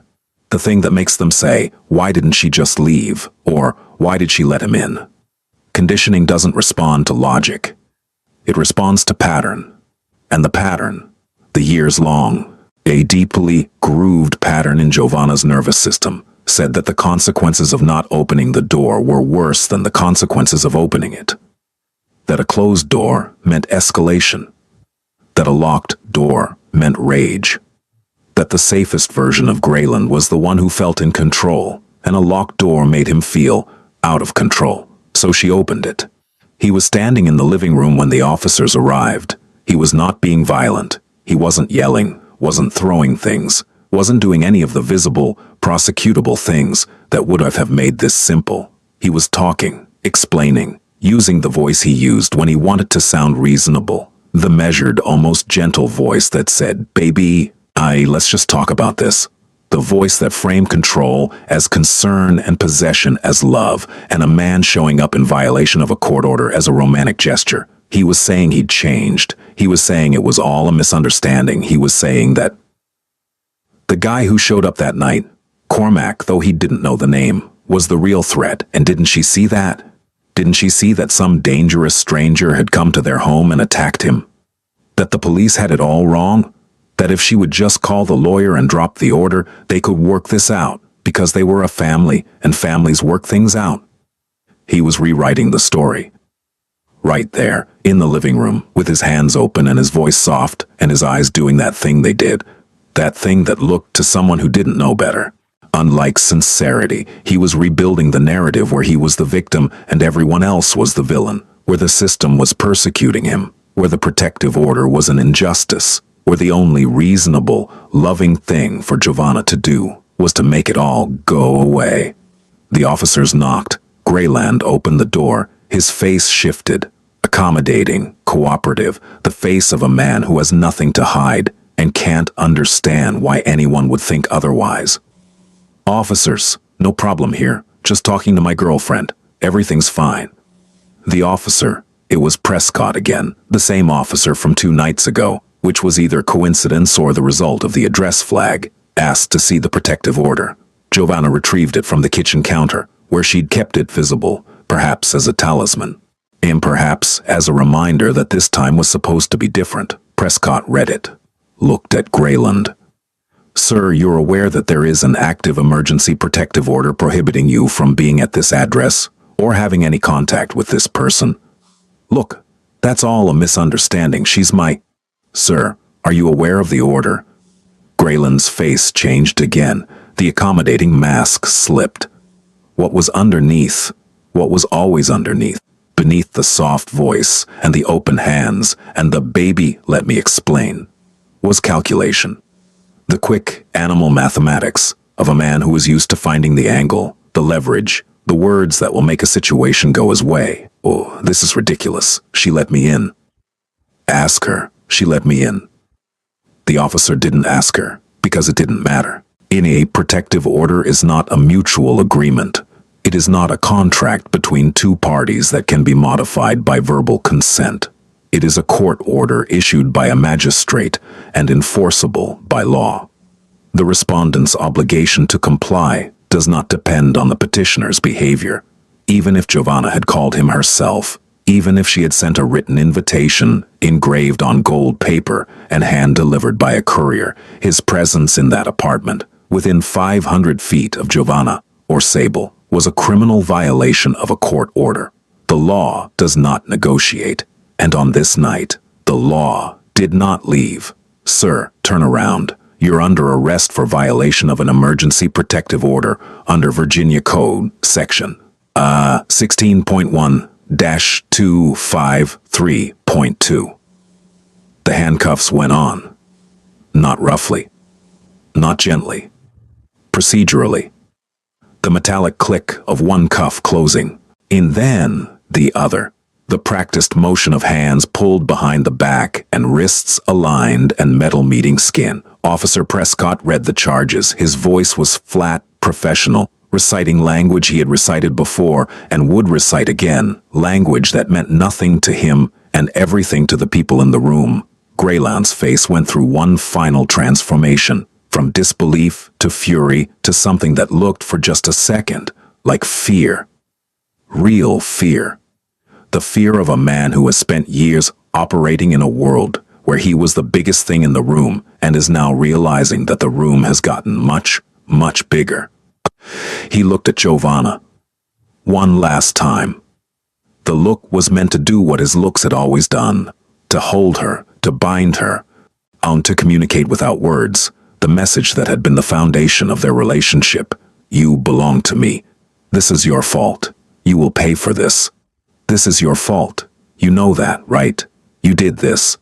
The thing that makes them say, why didn't she just leave? Or, why did she let him in? Conditioning doesn't respond to logic. It responds to pattern. And the pattern, the years-long, a deeply grooved pattern in Giovanna's nervous system, said that the consequences of not opening the door were worse than the consequences of opening it. That a closed door meant escalation. That a locked door meant rage. That the safest version of Grayland was the one who felt in control, and a locked door made him feel out of control. So she opened it. He was standing in the living room when the officers arrived. He was not being violent. He wasn't yelling, wasn't throwing things, wasn't doing any of the visible, prosecutable things that would have made this simple. He was talking, explaining, using the voice he used when he wanted to sound reasonable. The measured, almost gentle voice that said, "Baby, let's just talk about this." The voice that framed control as concern and possession as love, and a man showing up in violation of a court order as a romantic gesture. He was saying he'd changed. He was saying it was all a misunderstanding. He was saying that the guy who showed up that night, Cormac, though he didn't know the name, was the real threat. And didn't she see that? Didn't she see that some dangerous stranger had come to their home and attacked him? That the police had it all wrong? That if she would just call the lawyer and drop the order, they could work this out, because they were a family, and families work things out. He was rewriting the story. Right there, in the living room, with his hands open and his voice soft, and his eyes doing that thing they did. That thing that looked to someone who didn't know better. Unlike sincerity, he was rebuilding the narrative where he was the victim and everyone else was the villain, where the system was persecuting him, where the protective order was an injustice, where the only reasonable, loving thing for Giovanna to do was to make it all go away. The officers knocked. Grayland opened the door. His face shifted, accommodating, cooperative, the face of a man who has nothing to hide and can't understand why anyone would think otherwise. "Officers, no problem here. Just talking to my girlfriend. Everything's fine." The officer, it was Prescott again, the same officer from 2 nights ago, which was either coincidence or the result of the address flag, asked to see the protective order. Giovanna retrieved it from the kitchen counter, where she'd kept it visible, perhaps as a talisman, and perhaps as a reminder that this time was supposed to be different. Prescott read it, looked at Grayland. "Sir, you're aware that there is an active emergency protective order prohibiting you from being at this address or having any contact with this person. Look, that's all a misunderstanding. She's my..." "Sir, are you aware of the order?" Grayland's face changed again. The accommodating mask slipped. What was underneath, what was always underneath, beneath the soft voice and the open hands and the "baby, let me explain," was calculation. The quick animal mathematics of a man who was used to finding the angle, the leverage, the words that will make a situation go his way. "Oh, this is ridiculous. She let me in." "Ask her. She let me in." The officer didn't ask her, because it didn't matter. In a protective order is not a mutual agreement. It is not a contract between 2 parties that can be modified by verbal consent. It is a court order issued by a magistrate and enforceable by law. The respondent's obligation to comply does not depend on the petitioner's behavior. Even if Giovanna had called him herself, even if she had sent a written invitation, engraved on gold paper and hand-delivered by a courier, his presence in that apartment, within 500 feet of Giovanna or Sable, was a criminal violation of a court order. The law does not negotiate, and on this night, the law did not leave. Sir, turn around. You're under arrest for violation of an emergency protective order under Virginia Code, Section 16.1-253.2. The handcuffs went on. Not roughly. Not gently. Procedurally. The metallic click of one cuff closing, and then the other. The practiced motion of hands pulled behind the back and wrists aligned and metal meeting skin. Officer Prescott read the charges. His voice was flat, professional, reciting language he had recited before and would recite again, language that meant nothing to him and everything to the people in the room. Greyland's face went through one final transformation, from disbelief to fury to something that looked for just a second like fear. Real fear. The fear of a man who has spent years operating in a world where he was the biggest thing in the room and is now realizing that the room has gotten much, much bigger. He looked at Giovanna. One last time. The look was meant to do what his looks had always done, to hold her, to bind her, to communicate without words, the message that had been the foundation of their relationship. You belong to me. This is your fault. You will pay for this. This is your fault. You know that, right? You did this.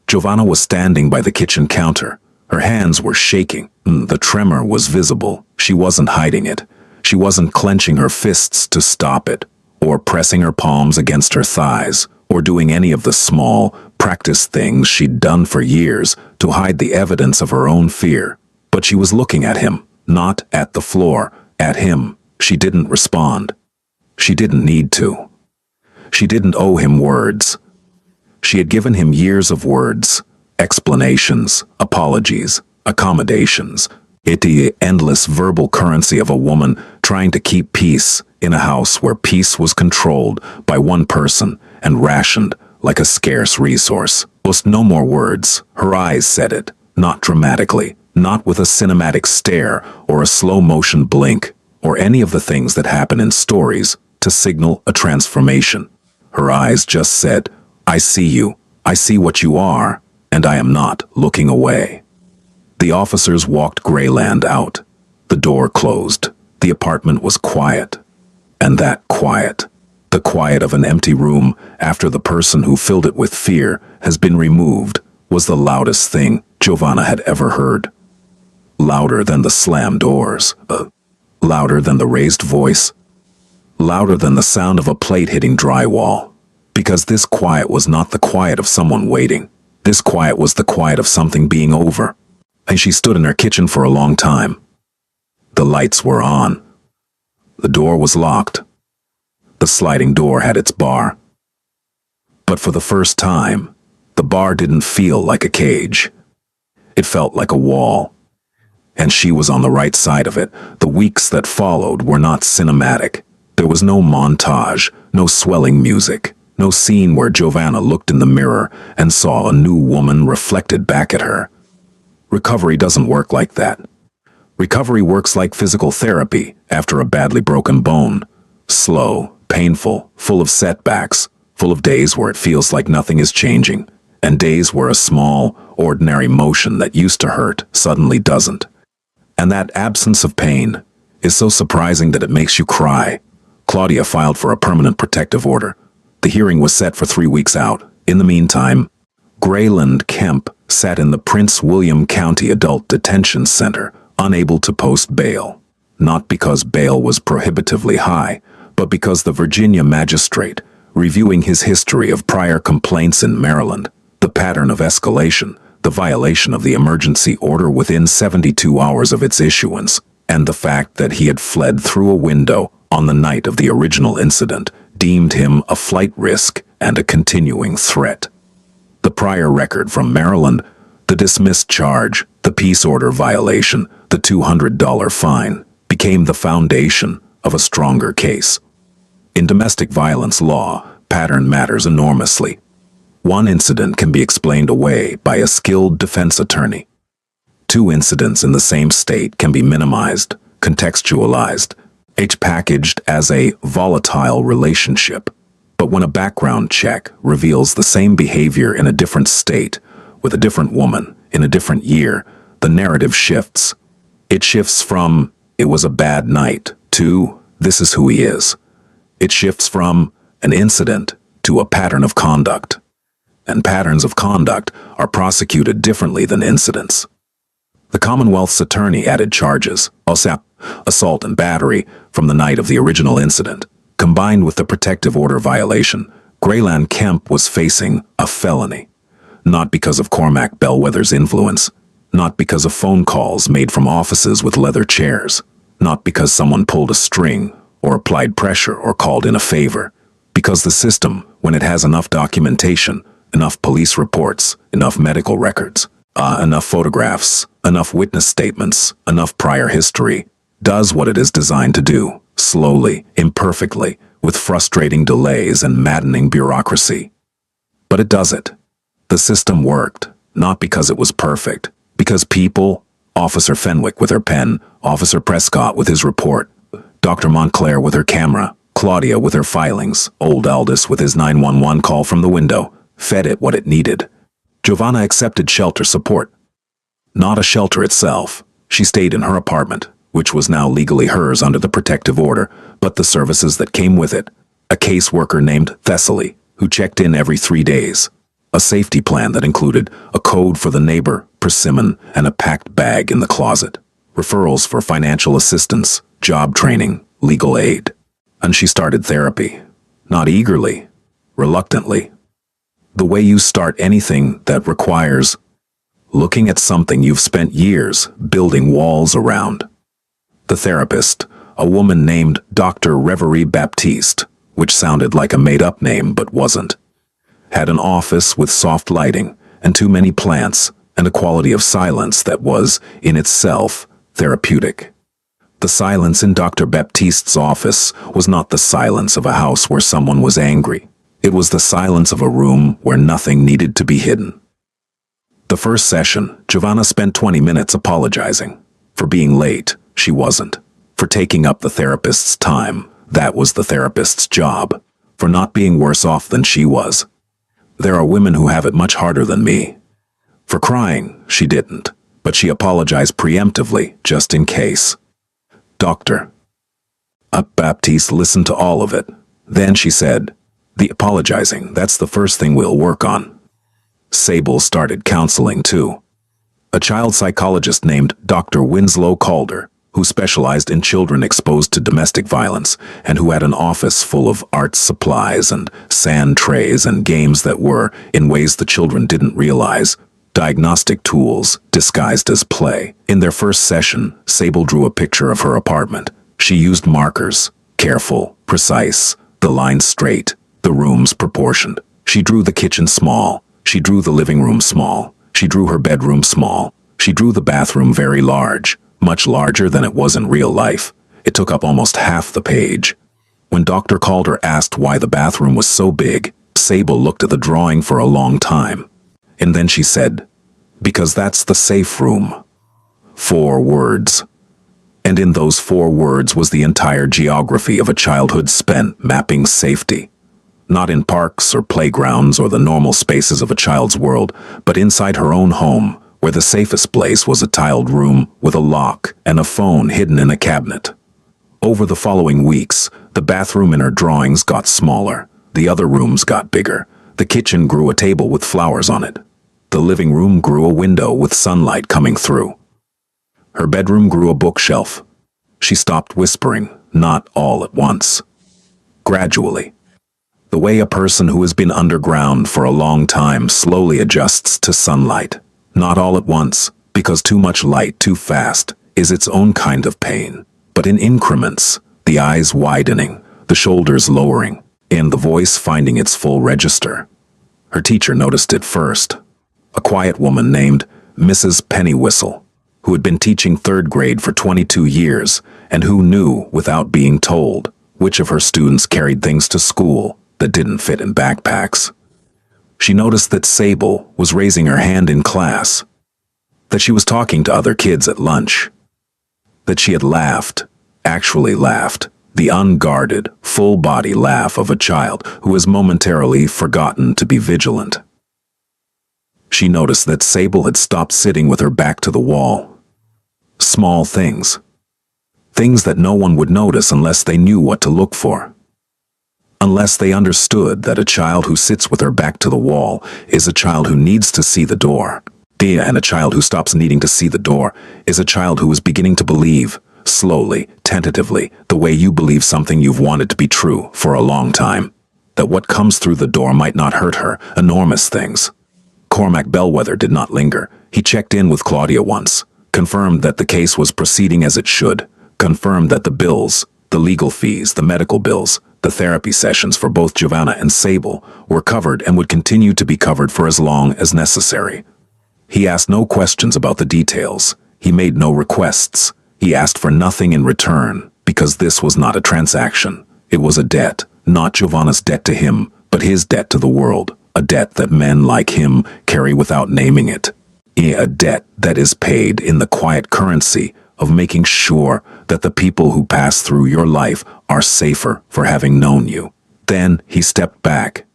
Giovanna was standing by the kitchen counter. Her hands were shaking. The tremor was visible. She wasn't hiding it. She wasn't clenching her fists to stop it, or pressing her palms against her thighs, or doing any of the small, practiced things she'd done for years to hide the evidence of her own fear. But she was looking at him, not at the floor, at him. She didn't respond. She didn't need to. She didn't owe him words. She had given him years of words, explanations, apologies, accommodations. The endless verbal currency of a woman trying to keep peace in a house where peace was controlled by one person and rationed like a scarce resource. Just no more words. Her eyes said it, not dramatically, not with a cinematic stare or a slow-motion blink, or any of the things that happen in stories to signal a transformation. Her eyes just said, I see you, I see what you are, and I am not looking away. The officers walked Greyland out. The door closed. The apartment was quiet. And that quiet, the quiet of an empty room after the person who filled it with fear has been removed, was the loudest thing Giovanna had ever heard. Louder than the slammed doors, louder than the raised voice, louder than the sound of a plate hitting drywall. Because this quiet was not the quiet of someone waiting. This quiet was the quiet of something being over. And she stood in her kitchen for a long time. The lights were on. The door was locked. The sliding door had its bar. But for the first time, the bar didn't feel like a cage. It felt like a wall. And she was on the right side of it. The weeks that followed were not cinematic. There was no montage, no swelling music, no scene where Giovanna looked in the mirror and saw a new woman reflected back at her. Recovery doesn't work like that. Recovery works like physical therapy after a badly broken bone. Slow, painful, full of setbacks, full of days where it feels like nothing is changing, and days where a small, ordinary motion that used to hurt suddenly doesn't. And that absence of pain is so surprising that it makes you cry. Claudia filed for a permanent protective order. The hearing was set for 3 weeks out. In the meantime, Greyland Kemp sat in the Prince William County Adult Detention Center, unable to post bail. Not because bail was prohibitively high, but because the Virginia magistrate, reviewing his history of prior complaints in Maryland, the pattern of escalation, the violation of the emergency order within 72 hours of its issuance, and the fact that he had fled through a window on the night of the original incident, deemed him a flight risk and a continuing threat. The prior record from Maryland, the dismissed charge, the peace order violation, the $200 fine, became the foundation of a stronger case. In domestic violence law, pattern matters enormously. One incident can be explained away by a skilled defense attorney. Two incidents in the same state can be minimized, contextualized, each packaged as a volatile relationship. But when a background check reveals the same behavior in a different state, with a different woman, in a different year, the narrative shifts. It shifts from, "it was a bad night," to, "this is who he is." It shifts from an incident to a pattern of conduct. And patterns of conduct are prosecuted differently than incidents. The Commonwealth's attorney added charges, assault and battery, from the night of the original incident. Combined with the protective order violation, Grayland Kemp was facing a felony. Not because of Cormac Bellwether's influence, not because of phone calls made from offices with leather chairs, not because someone pulled a string or applied pressure or called in a favor, because the system, when it has enough documentation, enough police reports, enough medical records, enough photographs, enough witness statements, enough prior history, does what it is designed to do, slowly, imperfectly, with frustrating delays and maddening bureaucracy. But it does it. The system worked, not because it was perfect, because people, Officer Fenwick with her pen, Officer Prescott with his report, Dr. Montclair with her camera, Claudia with her filings, old Aldous with his 911 call from the window, fed it what it needed. Giovanna accepted shelter support. Not a shelter itself. She stayed in her apartment, which was now legally hers under the protective order, but the services that came with it. A caseworker named Thessaly, who checked in every 3 days. A safety plan that included a code for the neighbor, persimmon, and a packed bag in the closet. Referrals for financial assistance, job training, legal aid. And she started therapy. Not eagerly, reluctantly. The way you start anything that requires looking at something you've spent years building walls around. The therapist, a woman named Dr. Reverie Baptiste, which sounded like a made-up name but wasn't, had an office with soft lighting and too many plants and a quality of silence that was, in itself, therapeutic. The silence in Dr. Baptiste's office was not the silence of a house where someone was angry. It was the silence of a room where nothing needed to be hidden. The first session, Giovanna spent 20 minutes apologizing. For being late, she wasn't. For taking up the therapist's time, that was the therapist's job. For not being worse off than she was. There are women who have it much harder than me. For crying, she didn't, but she apologized preemptively, just in case. Doctor. Baptiste listened to all of it. Then she said, "The apologizing, that's the first thing we'll work on." Sable started counseling too. A child psychologist named Dr. Winslow Calder, who specialized in children exposed to domestic violence and who had an office full of art supplies and sand trays and games that were, in ways the children didn't realize, diagnostic tools disguised as play. In their first session, Sable drew a picture of her apartment. She used markers, careful, precise, the lines straight, the rooms proportioned. She drew the kitchen small. She drew the living room small. She drew her bedroom small. She drew the bathroom very large, much larger than it was in real life. It took up almost half the page. When Dr. Calder asked why the bathroom was so big, Sable looked at the drawing for a long time. And then she said, "Because that's the safe room." 4 words. And in those 4 words was the entire geography of a childhood spent mapping safety. Not in parks or playgrounds or the normal spaces of a child's world, but inside her own home, where the safest place was a tiled room with a lock and a phone hidden in a cabinet. Over the following weeks, the bathroom in her drawings got smaller. The other rooms got bigger. The kitchen grew a table with flowers on it. The living room grew a window with sunlight coming through. Her bedroom grew a bookshelf. She stopped whispering, not all at once. Gradually. The way a person who has been underground for a long time slowly adjusts to sunlight. Not all at once, because too much light too fast is its own kind of pain. But in increments, the eyes widening, the shoulders lowering, and the voice finding its full register. Her teacher noticed it first. A quiet woman named Mrs. Pennywhistle, who had been teaching 3rd grade for 22 years and who knew, without being told, which of her students carried things to school that didn't fit in backpacks. She noticed that Sable was raising her hand in class, that she was talking to other kids at lunch, that she had laughed, actually laughed, the unguarded, full-body laugh of a child who has momentarily forgotten to be vigilant. She noticed that Sable had stopped sitting with her back to the wall. Small things. Things that no one would notice unless they knew what to look for. Unless they understood that a child who sits with her back to the wall is a child who needs to see the door. And a child who stops needing to see the door is a child who is beginning to believe, slowly, tentatively, the way you believe something you've wanted to be true for a long time. That what comes through the door might not hurt her, enormous things. Cormac Bellwether did not linger. He checked in with Claudia once, confirmed that the case was proceeding as it should, confirmed that the bills, the legal fees, the medical bills, the therapy sessions for both Giovanna and Sable were covered and would continue to be covered for as long as necessary. He asked no questions about the details. He made no requests. He asked for nothing in return, because this was not a transaction. It was a debt, not Giovanna's debt to him, but his debt to the world, a debt that men like him carry without naming it. A debt that is paid in the quiet currency of making sure that the people who pass through your life are safer for having known you. Then he stepped back.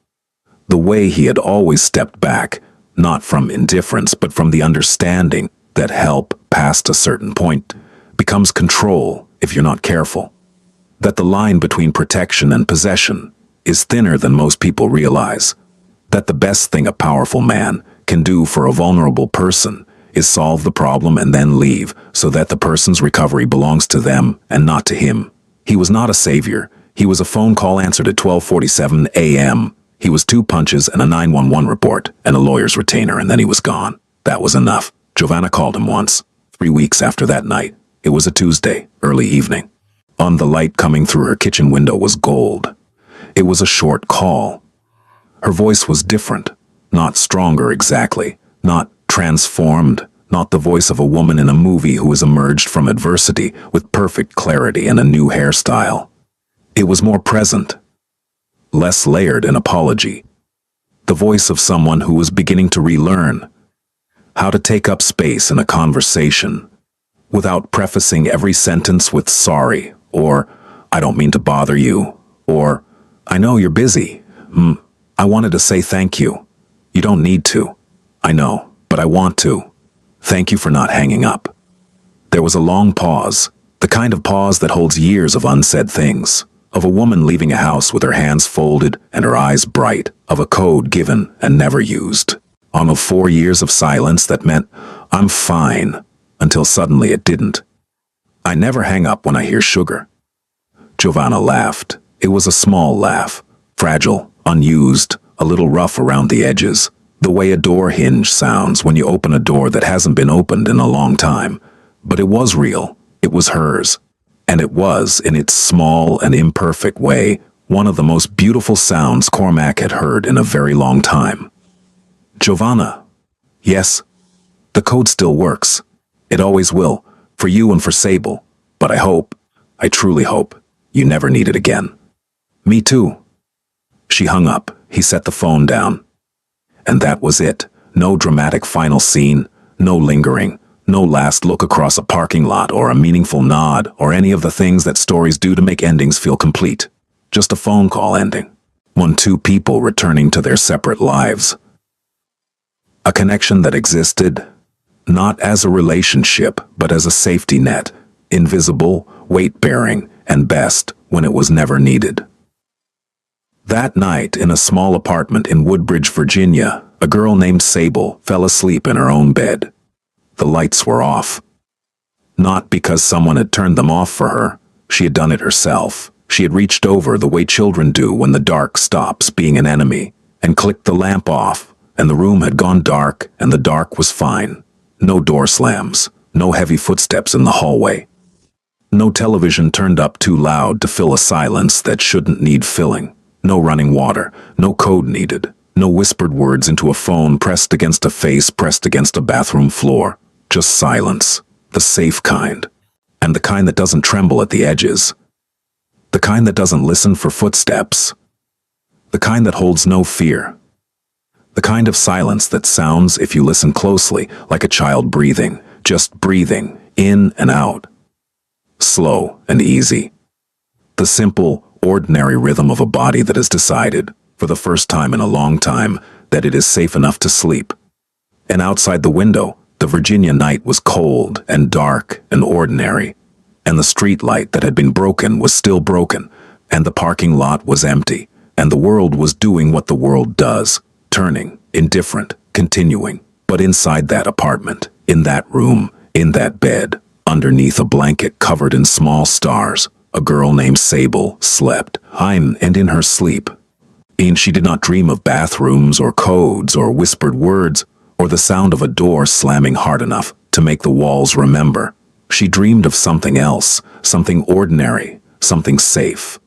The way he had always stepped back, not from indifference but from the understanding that help past a certain point becomes control if you're not careful. That the line between protection and possession is thinner than most people realize. That the best thing a powerful man can do for a vulnerable person is solve the problem and then leave so that the person's recovery belongs to them and not to him. He was not a savior. He was a phone call answered at 12:47 a.m. He was 2 punches and a 911 report and a lawyer's retainer, and then he was gone. That was enough. Giovanna called him once, 3 weeks after that night. It was a Tuesday, early evening. On the light coming through her kitchen window was gold. It was a short call. Her voice was different, not stronger exactly, not transformed, not the voice of a woman in a movie who has emerged from adversity with perfect clarity and a new hairstyle. It was more present, less layered in apology. The voice of someone who was beginning to relearn how to take up space in a conversation without prefacing every sentence with sorry, or I don't mean to bother you, or I know you're busy. I wanted to say thank you. You don't need to. I know, but I want to. Thank you for not hanging up. There was a long pause, the kind of pause that holds years of unsaid things, of a woman leaving a house with her hands folded and her eyes bright, of a code given and never used, on of 4 years of silence that meant, I'm fine, until suddenly it didn't. I never hang up when I hear sugar. Giovanna laughed. It was a small laugh, fragile, unused, a little rough around the edges, the way a door hinge sounds when you open a door that hasn't been opened in a long time. But it was real. It was hers. And it was, in its small and imperfect way, one of the most beautiful sounds Cormac had heard in a very long time. Giovanna. Yes, the code still works. It always will, for you and for Sable. But I truly hope, you never need it again. Me too. She hung up. He set the phone down. And that was it. No dramatic final scene, no lingering, no last look across a parking lot or a meaningful nod or any of the things that stories do to make endings feel complete. Just a phone call ending. 2 people returning to their separate lives. A connection that existed, not as a relationship, but as a safety net, invisible, weight-bearing, and best when it was never needed. That night, in a small apartment in Woodbridge, Virginia, a girl named Sable fell asleep in her own bed. The lights were off. Not because someone had turned them off for her. She had done it herself. She had reached over the way children do when the dark stops being an enemy, and clicked the lamp off, and the room had gone dark, and the dark was fine. No door slams, no heavy footsteps in the hallway. No television turned up too loud to fill a silence that shouldn't need filling. No running water, no code needed, no whispered words into a phone pressed against a face pressed against a bathroom floor. Just silence, the safe kind, and the kind that doesn't tremble at the edges. The kind that doesn't listen for footsteps. The kind that holds no fear. The kind of silence that sounds, if you listen closely, like a child breathing, just breathing, in and out. Slow and easy. The simple, ordinary rhythm of a body that has decided, for the first time in a long time, that it is safe enough to sleep. And outside the window, the Virginia night was cold and dark and ordinary, and the street light that had been broken was still broken, and the parking lot was empty, and the world was doing what the world does, turning, indifferent, continuing. But inside that apartment, in that room, in that bed, underneath a blanket covered in small stars, a girl named Sable slept, and in her sleep. And she did not dream of bathrooms or codes or whispered words or the sound of a door slamming hard enough to make the walls remember. She dreamed of something else, something ordinary, something safe,